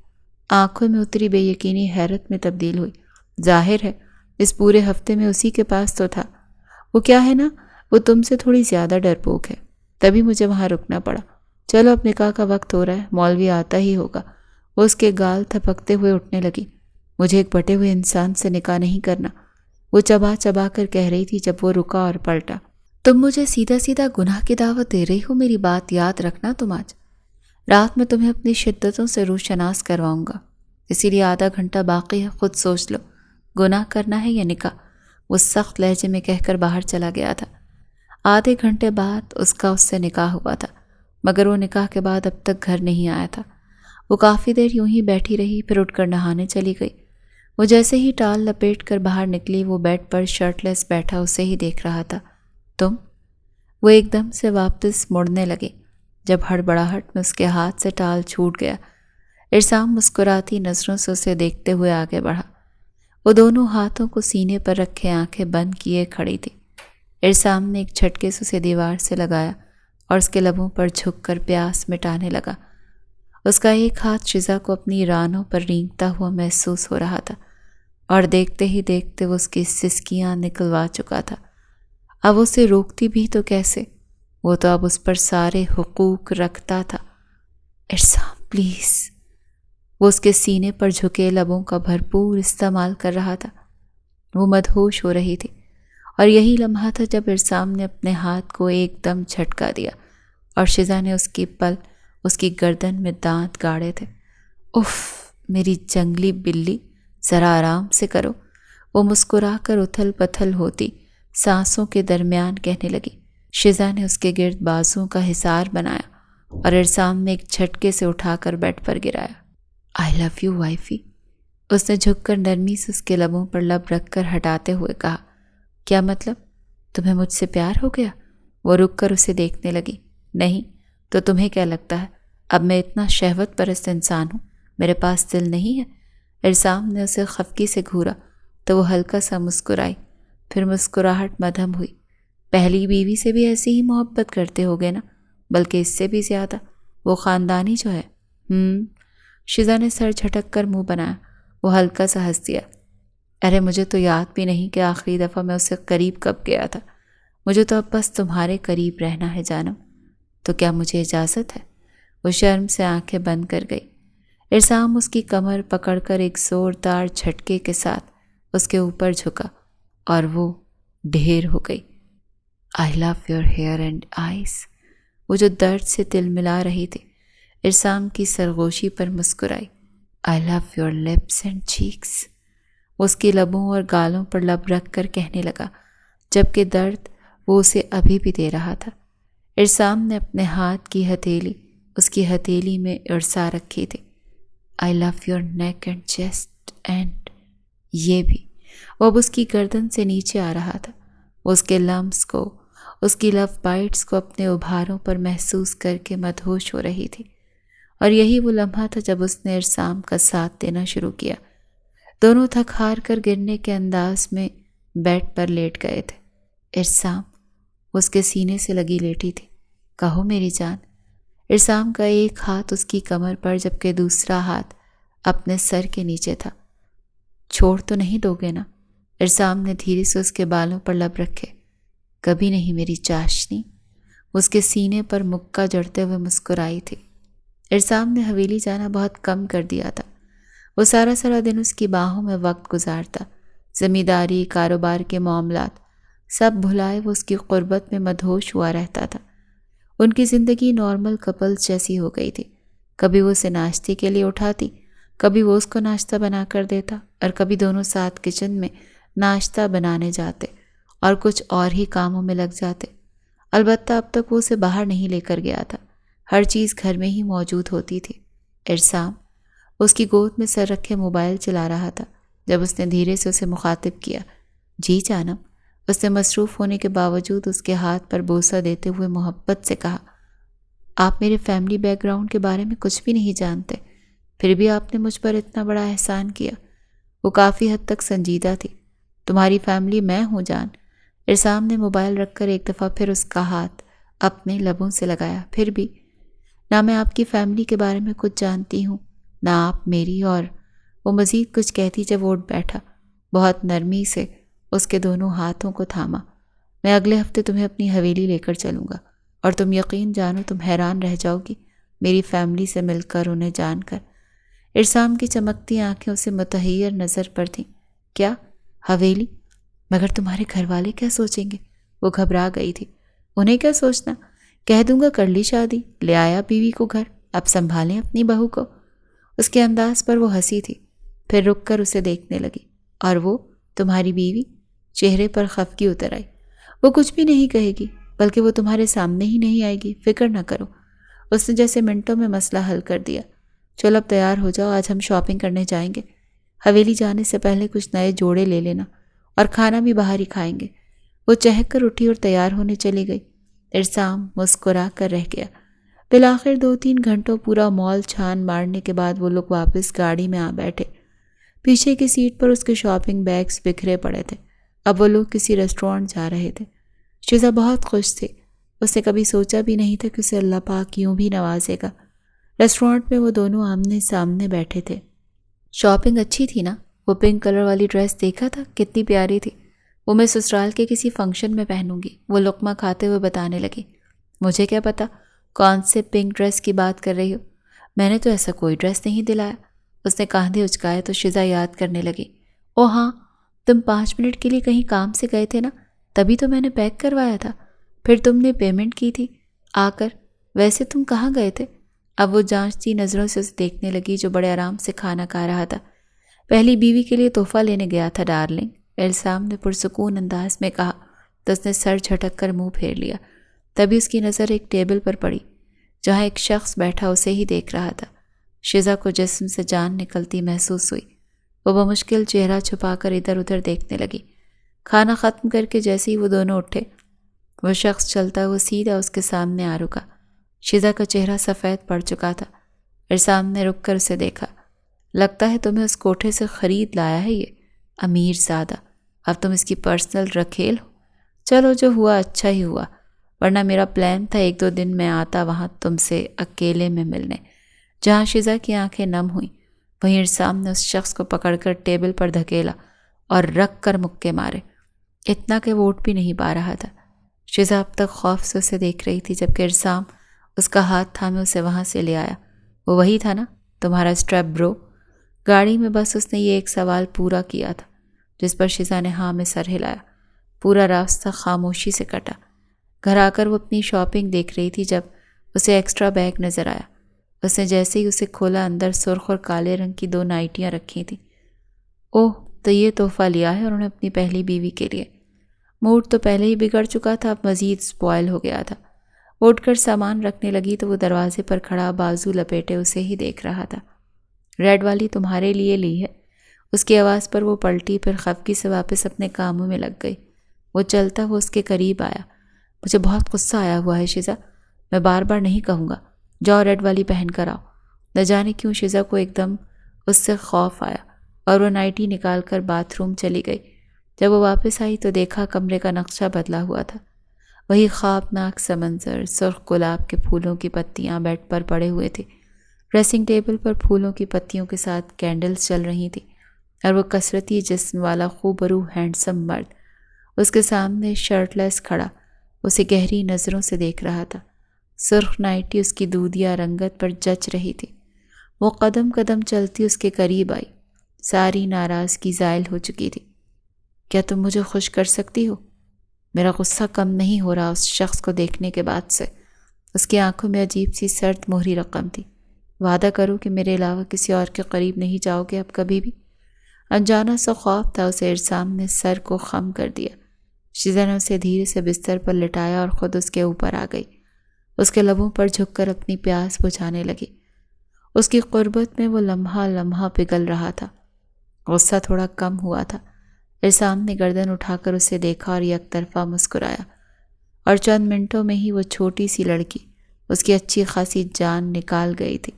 آنکھوں میں اتری بے یقینی حیرت میں تبدیل ہوئی۔ ظاہر ہے، اس پورے ہفتے میں اسی کے پاس تو تھا۔ وہ کیا ہے نا، وہ تم سے تھوڑی زیادہ ڈرپوک ہے، تبھی مجھے وہاں رکنا پڑا۔ چلو اب نکاح کا وقت ہو رہا ہے، مولوی آتا ہی ہوگا۔ وہ اس کے گال تھپکتے ہوئے اٹھنے لگی۔ مجھے ایک بٹے ہوئے انسان سے نکاح نہیں کرنا، وہ چبا چبا کر کہہ رہی تھی جب وہ رکا اور پلٹا۔ تم مجھے سیدھا سیدھا گناہ کی دعوت دے رہی ہو، میری بات یاد رکھنا تم آج۔ رات میں تمہیں اپنی شدتوں سے روشناس کرواؤں گا، اسی لیے آدھا گھنٹہ باقی ہے، خود سوچ لو گناہ کرنا ہے یا نکاح۔ وہ سخت لہجے میں کہہ کر باہر چلا گیا تھا۔ آدھے گھنٹے بعد اس کا اس سے نکاح ہوا تھا، مگر وہ نکاح کے بعد اب تک گھر نہیں آیا تھا۔ وہ کافی دیر یوں ہی بیٹھی رہی، پھر اٹھ کر نہانے چلی گئی۔ وہ جیسے ہی ٹال لپیٹ کر باہر نکلی، وہ بیڈ پر شرٹ لیس بیٹھا اسے ہی دیکھ رہا تھا۔ تم؟ وہ ایک دم سے واپس مڑنے لگے، جب ہڑبڑاہٹ میں اس کے ہاتھ سے ٹال چھوٹ گیا۔ ارسام مسکراتی نظروں سے اسے دیکھتے ہوئے آگے بڑھا۔ وہ دونوں ہاتھوں کو سینے پر رکھے آنکھیں بند کیے کھڑی تھی۔ ارسام نے ایک جھٹکے سے اسے دیوار سے لگایا اور اس کے لبوں پر جھک کر پیاس مٹانے لگا۔ اس کا ایک ہاتھ شیزا کو اپنی رانوں پر رینگتا ہوا محسوس ہو رہا تھا، اور دیکھتے ہی دیکھتے وہ اس کی سسکیاں نکلوا چکا تھا۔ اب اسے روکتی بھی تو کیسے؟ وہ تو اب اس پر سارے حقوق رکھتا تھا۔ ارسام پلیز۔ وہ اس کے سینے پر جھکے لبوں کا بھرپور استعمال کر رہا تھا۔ وہ مدہوش ہو رہی تھی، اور یہی لمحہ تھا جب ارسام نے اپنے ہاتھ کو ایک دم جھٹکا دیا، اور شیزا نے اس کی گردن میں دانت گاڑے تھے۔ اف میری جنگلی بلی، ذرا آرام سے کرو۔ وہ مسکرا کر اتھل پتھل ہوتی سانسوں کے درمیان کہنے لگی۔ شیزا نے اس کے گرد بازوؤں کا حصار بنایا، اور ارسام نے ایک جھٹکے سے اٹھا کر bed per گرایا۔ I love you وائفی، اس نے جھک کر نرمی سے اس کے لبوں پر لب رکھ کر ہٹاتے ہوئے کہا۔ کیا مطلب؟ تمہیں مجھ سے پیار ہو گیا؟ وہ رک کر اسے دیکھنے لگی۔ نہیں تو تمہیں کیا لگتا ہے اب میں اتنا شہوت پرست انسان ہوں؟ میرے پاس دل نہیں ہے؟ ارسام نے اسے خفگی سے گھورا تو وہ ہلکا سا مسکرائی، پھر مسکراہٹ مدھم ہوئی۔ پہلی بیوی سے بھی ایسی ہی محبت کرتے ہوگے نا؟ بلکہ اس سے بھی زیادہ، وہ خاندانی جو ہے۔ شیزا نے سر جھٹک کر منہ بنایا۔ وہ ہلکا سا ہنس دیا۔ ارے مجھے تو یاد بھی نہیں کہ آخری دفعہ میں اسے قریب کب گیا تھا۔ مجھے تو اب بس تمہارے قریب رہنا ہے جانم، تو کیا مجھے اجازت ہے؟ وہ شرم سے آنکھیں بند کر گئی۔ ارسام اس کی کمر پکڑ کر ایک زوردار جھٹکے کے ساتھ اس کے اوپر جھکا، اور وہ ڈھیر ہو گئی۔ I love your hair and eyes, وہ جو درد سے تل ملا رہی تھی ارسام کی سرگوشی پر مسکرائی۔ I love your lips and cheeks, اس کی لبوں اور گالوں پر لب رکھ کر کہنے لگا، جبکہ درد وہ اسے ابھی بھی دے رہا تھا۔ ارسام نے اپنے ہاتھ کی ہتھیلی اس کی ہتھیلی میں ارسا رکھی تھی۔ I love your neck and chest and, یہ بھی وہ اب اس کی گردن سے نیچے آ رہا تھا۔ وہ اس کے لمس کو، اس کی لو بائٹس کو اپنے ابھاروں پر محسوس کر کے مدہوش ہو رہی تھی، اور یہی وہ لمحہ تھا جب اس نے ارسام کا ساتھ دینا شروع کیا۔ دونوں تھک ہار کر گرنے کے انداز میں بیڈ پر لیٹ گئے تھے۔ ارسام اس کے سینے سے لگی لیٹی تھی۔ کہو میری جان۔ ارسام کا ایک ہاتھ اس کی کمر پر جبکہ دوسرا ہاتھ اپنے سر کے نیچے تھا۔ چھوڑ تو نہیں دو گے نا؟ ارسام نے دھیرے سے اس کے بالوں پر لب رکھے۔ کبھی نہیں میری چاشنی، اس کے سینے پر مکہ جڑتے ہوئے مسکرائی تھی۔ ارسام نے حویلی جانا بہت کم کر دیا تھا۔ وہ سارا دن اس کی باہوں میں وقت گزارتا۔ زمینداری، کاروبار کے معاملات سب بھلائے وہ اس کی قربت میں مدہوش ہوا رہتا تھا۔ ان کی زندگی نارمل کپلز جیسی ہو گئی تھی۔ کبھی وہ اسے ناشتے کے لیے اٹھاتی، کبھی وہ اس کو ناشتہ بنا کر دیتا، اور کبھی دونوں ساتھ کچن میں ناشتہ بنانے جاتے اور کچھ اور ہی کاموں میں لگ جاتے۔ البتہ اب تک وہ اسے باہر نہیں لے کر گیا تھا، ہر چیز گھر میں ہی موجود ہوتی تھی۔ ارسام اس کی گود میں سر رکھے موبائل چلا رہا تھا جب اس نے دھیرے سے اسے مخاطب کیا۔ جی جانم۔ اس نے مصروف ہونے کے باوجود اس کے ہاتھ پر بوسہ دیتے ہوئے محبت سے کہا، آپ میرے فیملی بیک گراؤنڈ کے بارے میں کچھ بھی نہیں جانتے، پھر بھی آپ نے مجھ پر اتنا بڑا احسان کیا۔ وہ کافی حد تک سنجیدہ تھی۔ تمہاری فیملی میں ہوں جان۔ ارسام نے موبائل رکھ کر ایک دفعہ پھر اس کا ہاتھ اپنے لبوں سے لگایا۔ پھر بھی نہ میں آپ کی فیملی کے بارے میں کچھ جانتی ہوں، نہ آپ میری۔ اور وہ مزید کچھ کہتی جب وہ اٹھ بیٹھا، بہت نرمی سے اس کے دونوں ہاتھوں کو تھاما۔ میں اگلے ہفتے تمہیں اپنی حویلی لے کر چلوں گا، اور تم یقین جانو تم حیران رہ جاؤ گی میری فیملی سے مل کر، انہیں جان کر۔ ارسام کی چمکتی آنکھیں اسے متحیر نظر پر تھیں۔ کیا حویلی؟ مگر تمہارے گھر والے کیا سوچیں گے؟ وہ گھبرا گئی تھی۔ انہیں کیا سوچنا، کہہ دوں گا کر لی شادی، لے آیا بیوی کو گھر، اب سنبھالیں اپنی بہو کو۔ اس کے انداز پر وہ ہنسی تھی، پھر رک کر اسے دیکھنے لگی۔ اور وہ تمہاری بیوی؟ چہرے پر خفگی اتر آئی۔ وہ کچھ بھی نہیں کہے گی، بلکہ وہ تمہارے سامنے ہی نہیں آئے گی، فکر نہ کرو۔ اس نے جیسے منٹوں میں مسئلہ حل کر دیا۔ چلو اب تیار ہو جاؤ، آج ہم شاپنگ کرنے جائیں گے۔ حویلی جانے سے پہلے کچھ نئے جوڑے لے لینا، اور کھانا بھی باہر ہی کھائیں گے۔ وہ چہک کر اٹھی اور تیار ہونے چلی گئی۔ ارسام مسکرا کر رہ گیا۔ بالآخر 2-3 گھنٹوں پورا مال چھان مارنے کے بعد وہ لوگ واپس گاڑی میں آ بیٹھے۔ پیچھے کی سیٹ پر اس کے شاپنگ بیگز بکھرے پڑے تھے۔ اب وہ لوگ کسی ریسٹورینٹ جا رہے تھے۔ شیزا بہت خوش تھی۔ اس نے کبھی سوچا بھی نہیں تھا کہ اسے اللہ پاک یوں بھی نوازے گا۔ ریسٹورینٹ میں وہ دونوں آمنے سامنے بیٹھے تھے۔ شاپنگ اچھی تھی نا؟ وہ پنک کلر والی ڈریس دیکھا تھا، کتنی پیاری تھی۔ وہ میں سسرال کے کسی فنکشن میں پہنوں گی، وہ لقمہ کھاتے ہوئے بتانے لگی۔ مجھے کیا پتا کون سے پنک ڈریس کی بات کر رہی ہو، میں نے تو ایسا کوئی ڈریس نہیں دلایا۔ اس نے کاندھے اچکائے تو شیزا یاد کرنے لگی۔ او ہاں، تم 5 منٹ کے لیے کہیں کام سے گئے تھے نا، تبھی تو میں نے پیک کروایا تھا، پھر تم نے پیمنٹ کی تھی آ کر۔ ویسے تم کہاں گئے تھے؟ اب وہ جانچتی نظروں سے اسے دیکھنے لگی جو بڑے آرام سے کھانا کھا رہا تھا۔ پہلی بیوی کے لیے تحفہ لینے گیا تھا ڈارلنگ، ارسام نے پرسکون انداز میں کہا تو اس نے سر جھٹک کر منہ پھیر لیا۔ تبھی اس کی نظر ایک ٹیبل پر پڑی جہاں ایک شخص بیٹھا اسے ہی دیکھ رہا تھا۔ شیزا کو جسم سے جان نکلتی محسوس ہوئی۔ وہ بمشکل چہرہ چھپا کر ادھر ادھر دیکھنے لگی۔ کھانا ختم کر کے جیسے ہی وہ دونوں اٹھے، وہ شخص چلتا ہوا سیدھا اس کے سامنے آ رکا۔ شیزا کا چہرہ سفید پڑ چکا تھا۔ ارسام نے رک کر اسے دیکھا۔ لگتا ہے تمہیں اس کوٹھے سے خرید لایا ہے یہ امیر زادہ، اب تم اس کی پرسنل رکھیل ہو۔ چلو جو ہوا اچھا ہی ہوا، ورنہ میرا پلان تھا 1-2 دن میں آتا وہاں تم سے اکیلے میں ملنے۔ جہاں شیزا کی آنکھیں نم ہوئیں، وہیں ارسام نے اس شخص کو پکڑ کر ٹیبل پر دھکیلا اور رکھ کر مکے مارے، اتنا کہ وہ اٹھ بھی نہیں پا رہا تھا۔ شیزا اب تک خوف سے اسے دیکھ رہی تھی، جبکہ ارسام اس کا ہاتھ تھامے اسے وہاں سے لے آیا۔ وہ وہی تھا نا تمہارا اسٹریپ برو؟ گاڑی میں بس اس نے یہ ایک سوال پورا کیا تھا، جس پر شیزا نے ہاں میں سر ہلایا۔ پورا راستہ خاموشی سے کٹا۔ گھر آ کر وہ اپنی شاپنگ دیکھ رہی تھی جب اسے ایکسٹرا بیگ نظر آیا۔ اس نے جیسے ہی اسے کھولا، اندر سرخ اور کالے رنگ کی 2 نائٹیاں رکھی تھیں۔ اوہ، تو یہ تحفہ لیا ہے انہوں نے اپنی پہلی بیوی کے لیے۔ موڈ تو پہلے ہی بگڑ چکا تھا، اب مزید سپوائل ہو گیا تھا۔ وہ اٹھ کر سامان رکھنے لگی تو وہ دروازے پر کھڑا بازو لپیٹے اسے ہی دیکھ رہا تھا۔ ریڈ والی تمہارے لیے لی ہے۔ اس کی آواز پر وہ پلٹی، پھر خفگی سے واپس اپنے کاموں میں لگ گئی۔ وہ چلتا وہ اس کے قریب آیا۔ مجھے بہت غصہ آیا ہوا ہے شیزا، میں بار بار نہیں کہوں گا، جاؤ ریڈ والی پہن کر آؤ۔ نہ جانے کیوں شیزا کو ایک دم اس سے خوف آیا اور وہ نائٹی نکال کر باتھ روم چلی گئی۔ جب وہ واپس آئی تو دیکھا کمرے کا نقشہ بدلا ہوا تھا۔ وہی خوابناک سا منظر، سرخ گلاب کے پھولوں کی پتیاں بیڈ پر پڑے ہوئے تھے۔ ڈریسنگ ٹیبل پر پھولوں کی پتیوں کے ساتھ کینڈلز چل رہی تھیں، اور وہ کثرتی جسم والا خوبرو ہینڈسم مرد اس کے سامنے شرٹ لیس کھڑا اسے گہری نظروں سے دیکھ رہا تھا۔ سرخ نائٹی اس کی دودھیا رنگت پر جچ رہی تھی۔ وہ قدم قدم چلتی اس کے قریب آئی، ساری ناراضگی زائل ہو چکی تھی۔ کیا تم مجھے خوش کر سکتی ہو؟ میرا غصہ کم نہیں ہو رہا اس شخص کو دیکھنے کے بعد سے۔ اس کی آنکھوں میں عجیب سی سرد مہری رقم تھی۔ وعدہ کرو کہ میرے علاوہ کسی اور کے قریب نہیں جاؤ گے اب کبھی بھی۔ انجانا سا خوف تھا اسے ارسام نے سر کو خم کر دیا۔ شیزا نے اسے دھیرے سے بستر پر لٹایا اور خود اس کے اوپر آ گئی۔ اس کے لبوں پر جھک کر اپنی پیاس بجھانے لگی۔ اس کی قربت میں وہ لمحہ لمحہ پگھل رہا تھا۔ غصہ تھوڑا کم ہوا تھا، ارسام نے گردن اٹھا کر اسے دیکھا اور یک طرفہ مسکرایا، اور چند منٹوں میں ہی وہ چھوٹی سی لڑکی اس کی اچھی خاصی جان نکال گئی تھی۔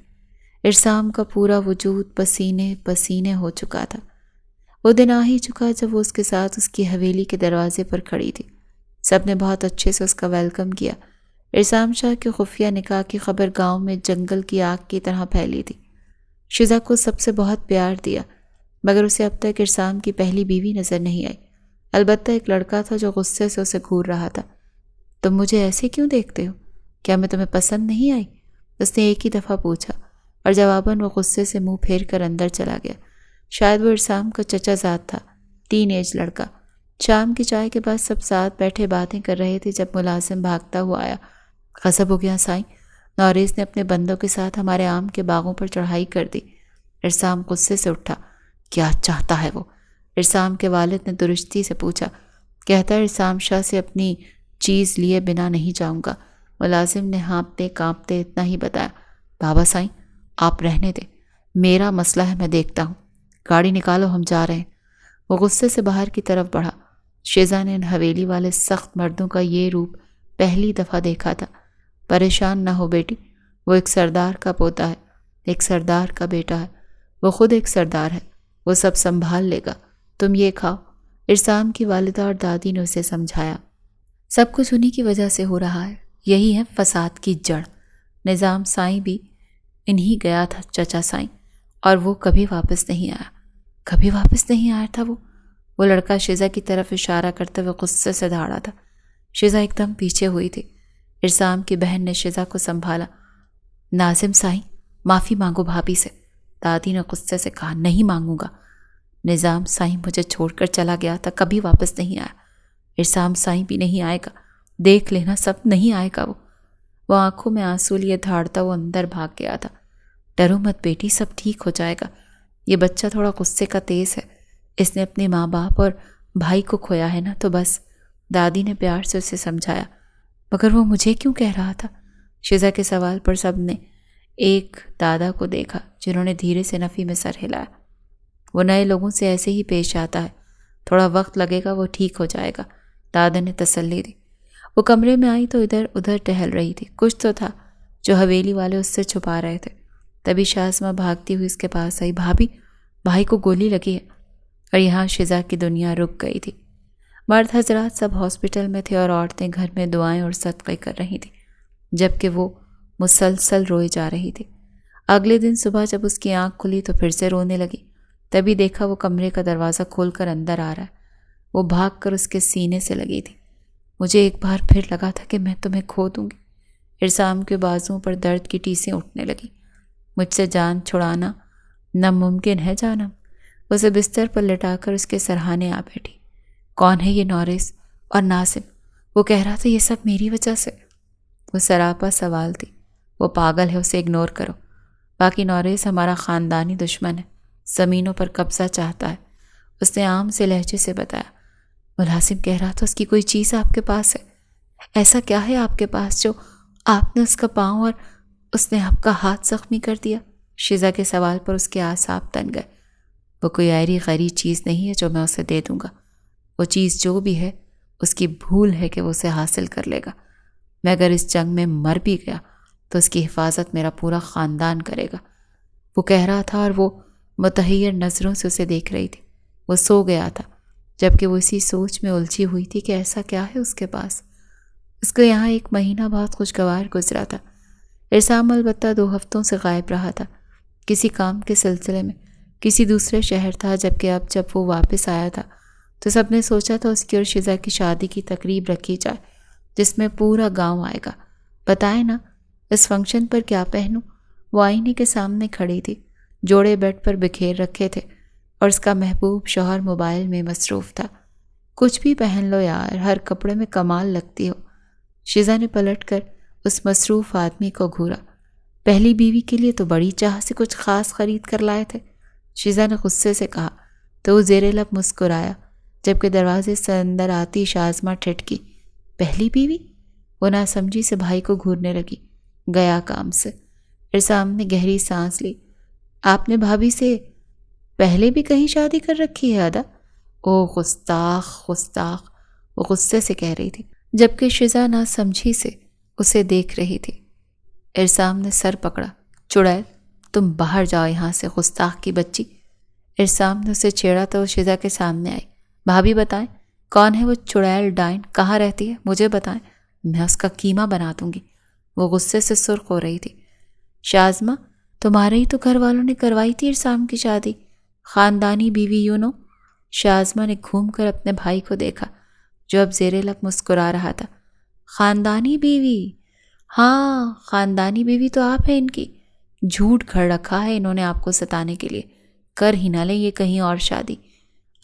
ارسام کا پورا وجود پسینے پسینے ہو چکا تھا۔ وہ دن آ ہی چکا جب وہ اس کے ساتھ اس کی حویلی کے دروازے پر کھڑی تھی۔ سب نے بہت اچھے سے اس کا ویلکم کیا۔ ارسام شاہ کے خفیہ نکاح کی خبر گاؤں میں جنگل کی آگ کی طرح پھیلی تھی۔ شیزا کو سب سے بہت پیار دیا، مگر اسے اب تک ارسام کی پہلی بیوی نظر نہیں آئی۔ البتہ ایک لڑکا تھا جو غصے سے اسے گھور رہا تھا۔ تم مجھے ایسے کیوں دیکھتے ہو؟ کیا میں تمہیں پسند نہیں آئی؟ اس نے ایک ہی دفعہ پوچھا، اور جواباً وہ غصے سے منہ پھیر کر اندر چلا گیا۔ شاید وہ ارسام کا چچا زاد تھا، ٹین ایج لڑکا۔ شام کی چائے کے بعد سب ساتھ بیٹھے باتیں کر رہے تھے جب ملازم بھاگتا ہوا آیا۔ غضب ہو گیا سائیں، نوریس نے اپنے بندوں کے ساتھ ہمارے آم کے باغوں پر چڑھائی کر دی۔ ارسام غصے سے اٹھا۔ کیا چاہتا ہے وہ؟ ارسام کے والد نے درستی سے پوچھا۔ کہتا ہے ارسام شاہ سے اپنی چیز لیے بنا نہیں جاؤں گا۔ ملازم نے ہانپتے کانپتے اتنا ہی بتایا۔ بابا سائیں آپ رہنے دیں، میرا مسئلہ ہے، میں دیکھتا ہوں، گاڑی نکالو ہم جا رہے ہیں۔ وہ غصے سے باہر کی طرف بڑھا۔ شیزا نے ان حویلی والے سخت مردوں کا یہ روپ پہلی دفعہ دیکھا تھا۔ پریشان نہ ہو بیٹی، وہ ایک سردار کا پوتا ہے، ایک سردار کا بیٹا ہے، وہ خود ایک سردار ہے، وہ سب سنبھال لے گا، تم یہ کھاؤ۔ ارسام کی والدہ اور دادی نے اسے سمجھایا۔ سب کچھ انہی کی وجہ سے ہو رہا ہے، یہی ہے فساد کی جڑ۔ نظام سائیں بھی انہی گیا تھا چچا سائیں، اور وہ کبھی واپس نہیں آیا۔ کبھی واپس نہیں آیا تھا وہ لڑکا شیزا کی طرف اشارہ کرتے ہوئے غصے سے دھاڑا تھا۔ شیزا ایک دم پیچھے ہوئی تھی۔ ارسام کی بہن نے شیزا کو سنبھالا۔ ناظم سائیں معافی مانگو بھابھی سے، دادی نے غصے سے کہا۔ نہیں مانگوں گا، نظام سائیں مجھے چھوڑ کر چلا گیا تھا، کبھی واپس نہیں آیا۔ ارسام سائیں بھی نہیں آئے گا، دیکھ لینا سب نہیں آئے گا۔ وہ آنکھوں میں آنسو لیے دھاڑتا وہ اندر بھاگ گیا تھا۔ ڈرو مت بیٹی، سب ٹھیک ہو جائے گا۔ یہ بچہ تھوڑا غصے کا تیز ہے، اس نے اپنے ماں باپ اور بھائی کو کھویا ہے نا، تو بس، دادی نے پیار سے اسے سمجھایا۔ مگر وہ مجھے کیوں کہہ رہا تھا؟ شیزا کے سوال پر سب نے ایک دادا کو دیکھا جنہوں نے دھیرے سے نفی میں سر ہلایا۔ وہ نئے لوگوں سے ایسے ہی پیش آتا ہے، تھوڑا وقت لگے گا، وہ ٹھیک ہو جائے گا، دادا نے تسلی دی۔ وہ کمرے میں آئی تو ادھر ادھر ٹہل رہی تھی، کچھ تو تھا جو حویلی والے اس سے چھپا رہے تھے۔ تبھی شازمہ بھاگتی ہوئی اس کے پاس آئی۔ بھابھی، بھائی کو گولی لگی ہے۔ اور یہاں شیزا کی دنیا رک گئی تھی۔ مرد حضرات سب ہاسپٹل میں تھے اور عورتیں گھر میں دعائیں اور صدقے کر رہی تھیں، جبکہ وہ مسلسل روئے جا رہی تھی۔ اگلے دن صبح جب اس کی آنکھ کھلی تو پھر سے رونے لگی۔ تبھی دیکھا وہ کمرے کا دروازہ کھول کر اندر آ رہا ہے۔ وہ بھاگ کر اس کے سینے سے لگی تھی۔ مجھے ایک بار پھر لگا تھا کہ میں تمہیں کھو دوں گی۔ ارسام کے بازوؤں پر درد کی ٹیسیں اٹھنے لگیں۔ مجھ سے جان چھڑانا ناممکن ہے جانم۔ اسے بستر پر لٹا کر اس کے سرہانے آ بیٹھی۔ کون ہے یہ نوریس اور ناظم؟ وہ کہہ رہا تھا یہ سب میری وجہ سے۔ وہ سراپا سوال تھی۔ وہ پاگل ہے، اسے اگنور کرو۔ باقی نوریس ہمارا خاندانی دشمن ہے، زمینوں پر قبضہ چاہتا ہے، اس نے عام سے لہجے سے بتایا۔ ملازم کہہ رہا تھا اس کی کوئی چیز آپ کے پاس ہے۔ ایسا کیا ہے آپ کے پاس جو آپ نے اس کا پاؤں اور اس نے آپ کا ہاتھ زخمی کر دیا؟ شیزا کے سوال پر اس کے اعصاب تن گئے۔ وہ کوئی ایری غیری چیز نہیں ہے جو میں اسے دے دوں گا۔ وہ چیز جو بھی ہے اس کی بھول ہے کہ وہ اسے حاصل کر لے گا۔ میں اگر اس جنگ میں مر بھی گیا تو اس کی حفاظت میرا پورا خاندان کرے گا، وہ کہہ رہا تھا، اور وہ متحیر نظروں سے اسے دیکھ رہی تھی۔ وہ سو گیا تھا، جبکہ وہ اسی سوچ میں الجھی ہوئی تھی کہ ایسا کیا ہے اس کے پاس۔ اس کو یہاں ایک مہینہ بہت خوشگوار گزرا تھا۔ ارسام البتہ 2 ہفتوں سے غائب رہا تھا، کسی کام کے سلسلے میں، کسی دوسرے شہر تھا، جبکہ اب جب وہ واپس آیا تھا تو سب نے سوچا تھا اس کی اور شیزا کی شادی کی تقریب رکھی جائے جس میں پورا گاؤں آئے گا۔ بتائے نا اس فنکشن پر کیا پہنوں؟ وہ آئینے کے سامنے کھڑی تھی، جوڑے بیڈ پر بکھیر رکھے تھے اور اس کا محبوب شوہر موبائل میں مصروف تھا۔ کچھ بھی پہن لو یار، ہر کپڑے میں کمال لگتی ہو۔ شیزا نے پلٹ کر اس مصروف آدمی کو گھورا۔ پہلی بیوی کے لیے تو بڑی چاہ سے کچھ خاص خرید کر لائے تھے، شیزا نے غصے سے کہا تو وہ زیر لب مسکرایا، جبکہ دروازے سے اندر آتی شازمہ ٹھٹکی۔ پہلی بیوی؟ وہ ناسمجھی سے بھائی کو گھورنے لگی۔ گیا کام سے۔ ارسام نے گہری سانس لی۔ آپ نے بھابھی سے پہلے بھی کہیں شادی کر رکھی ہے ادا؟ او گستاخ گستاخ، وہ غصے سے کہہ رہی تھی، جبکہ شزا نہ سمجھی سے اسے دیکھ رہی تھی۔ ارسام نے سر پکڑا۔ چڑیل، تم باہر جاؤ یہاں سے، گستاخ کی بچی۔ ارسام نے اسے چھیڑا تو وہ شزا کے سامنے آئی۔ بھابھی بتائیں کون ہے وہ چڑیل ڈائن، کہاں رہتی ہے، مجھے بتائیں، میں اس کا قیمہ بنا دوں گی۔ وہ غصے سے سرخ ہو رہی تھی۔ شازمہ، تمہارے ہی تو گھر والوں نے کروائی تھی ارسام کی شادی، خاندانی بیوی یوں نو۔ شازمہ نے گھوم کر اپنے بھائی کو دیکھا جو اب زیر لب مسکرا رہا تھا۔ خاندانی بیوی؟ ہاں، خاندانی بیوی تو آپ ہیں ان کی۔ جھوٹ گھڑ رکھا ہے انہوں نے آپ کو ستانے کے لیے، کر ہی نہ لیں یہ کہیں اور شادی۔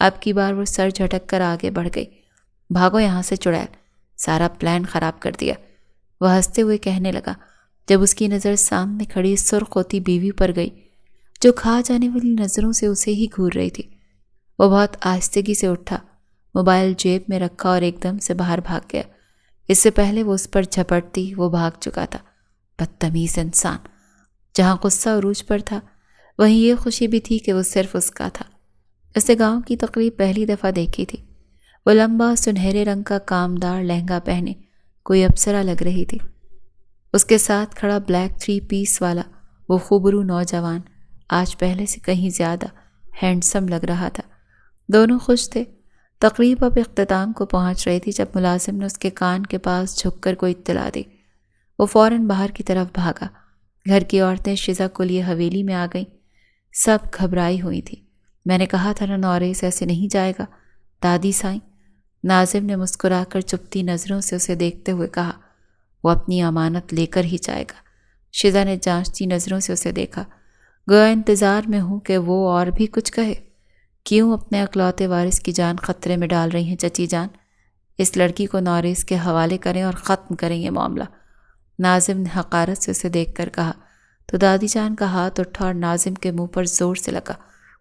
اب کی بار وہ سر جھٹک کر آگے بڑھ گئی۔ بھاگو یہاں سے چڑیل، سارا پلان خراب کر دیا، وہ ہنستے ہوئے کہنے لگا جب اس کی نظر سامنے کھڑی سرخ ہوتی بیوی پر گئی جو کھا جانے والی نظروں سے اسے ہی گھور رہی تھی۔ وہ بہت آہستگی سے اٹھا، موبائل جیب میں رکھا اور ایک دم سے باہر بھاگ گیا۔ اس سے پہلے وہ اس پر جھپٹتی وہ بھاگ چکا تھا۔ بدتمیز انسان۔ جہاں غصہ عروج پر تھا وہیں یہ خوشی بھی تھی کہ وہ صرف اس کا تھا۔ اسے گاؤں کی تقریب پہلی دفعہ دیکھی تھی۔ وہ لمبا سنہرے رنگ کا کامدار لہنگا پہنے کوئی اپسرا لگ رہی تھی۔ اس کے ساتھ کھڑا بلیک 3 پیس والا وہ خوبرو نوجوان آج پہلے سے کہیں زیادہ ہینڈسم لگ رہا تھا۔ دونوں خوش تھے۔ تقریب اب اختتام کو پہنچ رہی تھی جب ملازم نے اس کے کان کے پاس جھک کر کوئی اطلاع دی۔ وہ فوراً باہر کی طرف بھاگا۔ گھر کی عورتیں شزا کو لیے حویلی میں آ گئیں۔ سب گھبرائی ہوئی تھی۔ میں نے کہا تھا نا نوریس ایسے نہیں جائے گا، دادی سائیں۔ ناظم نے مسکرا کر چپتی نظروں سے اسے دیکھتے ہوئے کہا، وہ اپنی امانت لے کر ہی جائے گا۔ شزا نے جانچتی نظروں سے اسے دیکھا، گویا انتظار میں ہوں کہ وہ اور بھی کچھ کہے۔ کیوں اپنے اکلوتے وارث کی جان خطرے میں ڈال رہی ہیں چچی جان؟ اس لڑکی کو نوریس کے حوالے کریں اور ختم کریں یہ معاملہ۔ ناظم نے حقارت سے اسے دیکھ کر کہا تو دادی جان کا ہاتھ اٹھا اور ناظم کے منہ پر زور سے لگا۔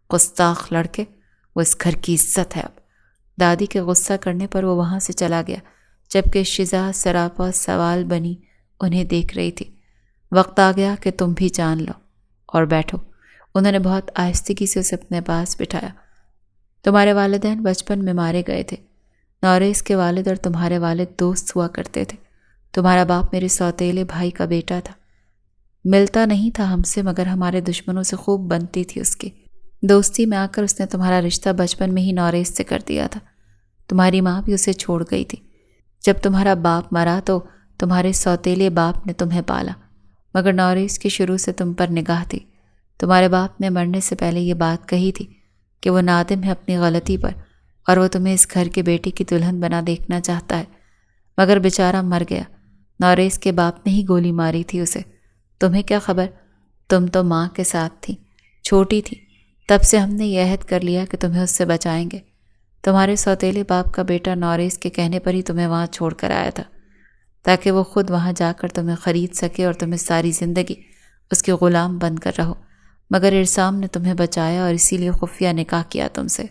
گستاخ لڑکے، وہ اس گھر کی عزت ہے اب۔ دادی کے غصہ کرنے پر وہ وہاں سے چلا گیا جبکہ شزا سراپا سوال بنی انہیں دیکھ رہی تھی۔ وقت آ گیا کہ تم بھی جان لو اور بیٹھو۔ انہوں نے بہت آہستگی سے اسے اپنے پاس بٹھایا۔ تمہارے والدین بچپن میں مارے گئے تھے۔ نوریس کے والد اور تمہارے والد دوست ہوا کرتے تھے۔ تمہارا باپ میرے سوتیلے بھائی کا بیٹا تھا۔ ملتا نہیں تھا ہم سے مگر ہمارے دشمنوں سے خوب بنتی تھی اس کی۔ دوستی میں آ کر اس نے تمہارا رشتہ بچپن میں ہی نوریس سے کر دیا تھا۔ تمہاری ماں بھی اسے چھوڑ گئی تھی۔ جب تمہارا باپ مرا تو تمہارے سوتیلے باپ نے تمہیں پالا، مگر نوریس کی شروع سے تم پر نگاہ تھی۔ تمہارے باپ نے مرنے سے پہلے یہ بات کہی تھی کہ وہ نادم ہے اپنی غلطی پر اور وہ تمہیں اس گھر کے بیٹی کی دلہن بنا دیکھنا چاہتا ہے، مگر بیچارہ مر گیا۔ نوریس کے باپ نے ہی گولی ماری تھی اسے۔ تمہیں کیا خبر؟ تم تو ماں کے ساتھ تھی، چھوٹی تھی، تب سے ہم نے یہ عہد کر لیا کہ تمہیں اس سے بچائیں گے۔ تمہارے سوتیلے باپ کا بیٹا نوریس کے کہنے پر ہی تمہیں وہاں چھوڑ کر آیا تھا تاکہ وہ خود وہاں جا کر تمہیں خرید سکے اور تمہیں ساری زندگی اس کے غلام بن کر رہو، مگر ارسام نے تمہیں بچایا اور اسی لیے خفیہ نکاح کیا تم سے۔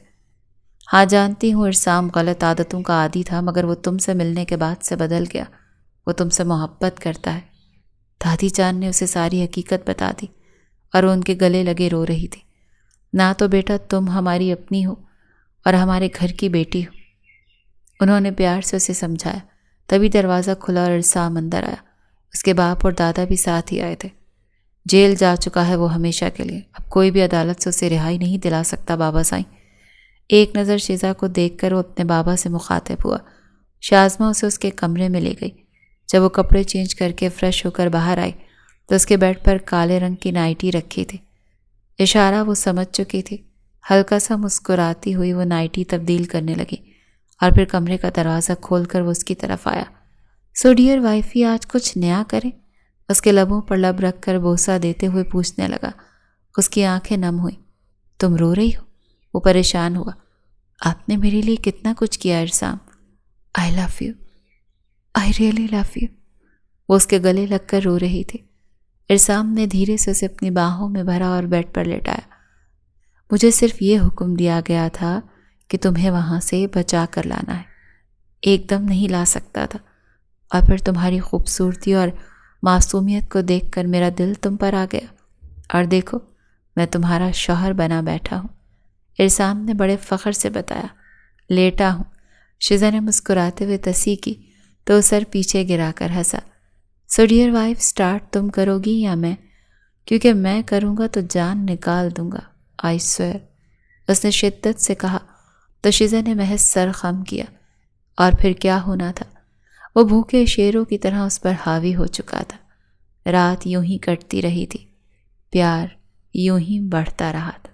ہاں جانتی ہوں ارسام غلط عادتوں کا عادی تھا مگر وہ تم سے ملنے کے بعد سے بدل گیا۔ وہ تم سے محبت کرتا ہے۔ دادی جان نے اسے ساری حقیقت بتا دی اور وہ ان کے گلے لگے رو رہی تھی۔ نہ تو بیٹا تم ہماری اپنی ہو اور ہمارے گھر کی بیٹی ہو، انہوں نے پیار سے اسے سمجھایا۔ تبھی دروازہ کھلا اور ارسام اندر آیا۔ اس کے باپ اور دادا بھی ساتھ ہی آئے تھے۔ جیل جا چکا ہے وہ ہمیشہ کے لیے، اب کوئی بھی عدالت سے اسے رہائی نہیں دلا سکتا بابا سائیں۔ ایک نظر شزا کو دیکھ کر وہ اپنے بابا سے مخاطب ہوا۔ شازمہ اسے اس کے کمرے میں لے گئی۔ جب وہ کپڑے چینج کر کے فریش ہو کر باہر آئی تو اس کے بیڈ پر کالے رنگ کی نائٹی رکھی تھی۔ اشارہ وہ سمجھ چکی تھی۔ ہلکا سا مسکراتی ہوئی وہ نائٹی تبدیل کرنے لگی اور پھر کمرے کا دروازہ کھول کر وہ اس کی طرف آیا۔ سو ڈیئر وائفی، آج کچھ نیا کریں؟ اس کے لبوں پر لب رکھ کر بوسہ دیتے ہوئے پوچھنے لگا۔ اس کی آنکھیں نم ہوئیں۔ تم رو رہی ہو؟ وہ پریشان ہوا۔ آپ نے میرے لیے کتنا کچھ کیا Arsam. I love you, I really love you. وہ اس کے گلے لگ کر رو رہی تھی۔ ارسام نے دھیرے سے اسے اپنی باہوں میں بھرا اور بیڈ پر لٹایا۔ مجھے صرف یہ حکم دیا گیا تھا کہ تمہیں وہاں سے بچا کر لانا ہے، ایک دم نہیں لا سکتا تھا، اور پھر تمہاری خوبصورتی اور معصومیت کو دیکھ کر میرا دل تم پر آ گیا، اور دیکھو میں تمہارا شوہر بنا بیٹھا ہوں۔ ارسام نے بڑے فخر سے بتایا۔ لیٹا ہوں۔ شزا نے مسکراتے ہوئے تصحیح کی تو سر پیچھے گرا کر ہنسا۔ سو ڈیئر وائف، سٹارٹ تم کرو گی یا میں؟ کیونکہ میں کروں گا تو جان نکال دوں گا، آئی سوئر، اس نے شدت سے کہا تو شزا نے محض سر خم کیا۔ اور پھر کیا ہونا تھا؟ وہ بھوکے شیروں کی طرح اس پر حاوی ہو چکا تھا۔ رات یوں ہی کٹتی رہی تھی، پیار یوں ہی بڑھتا رہا تھا۔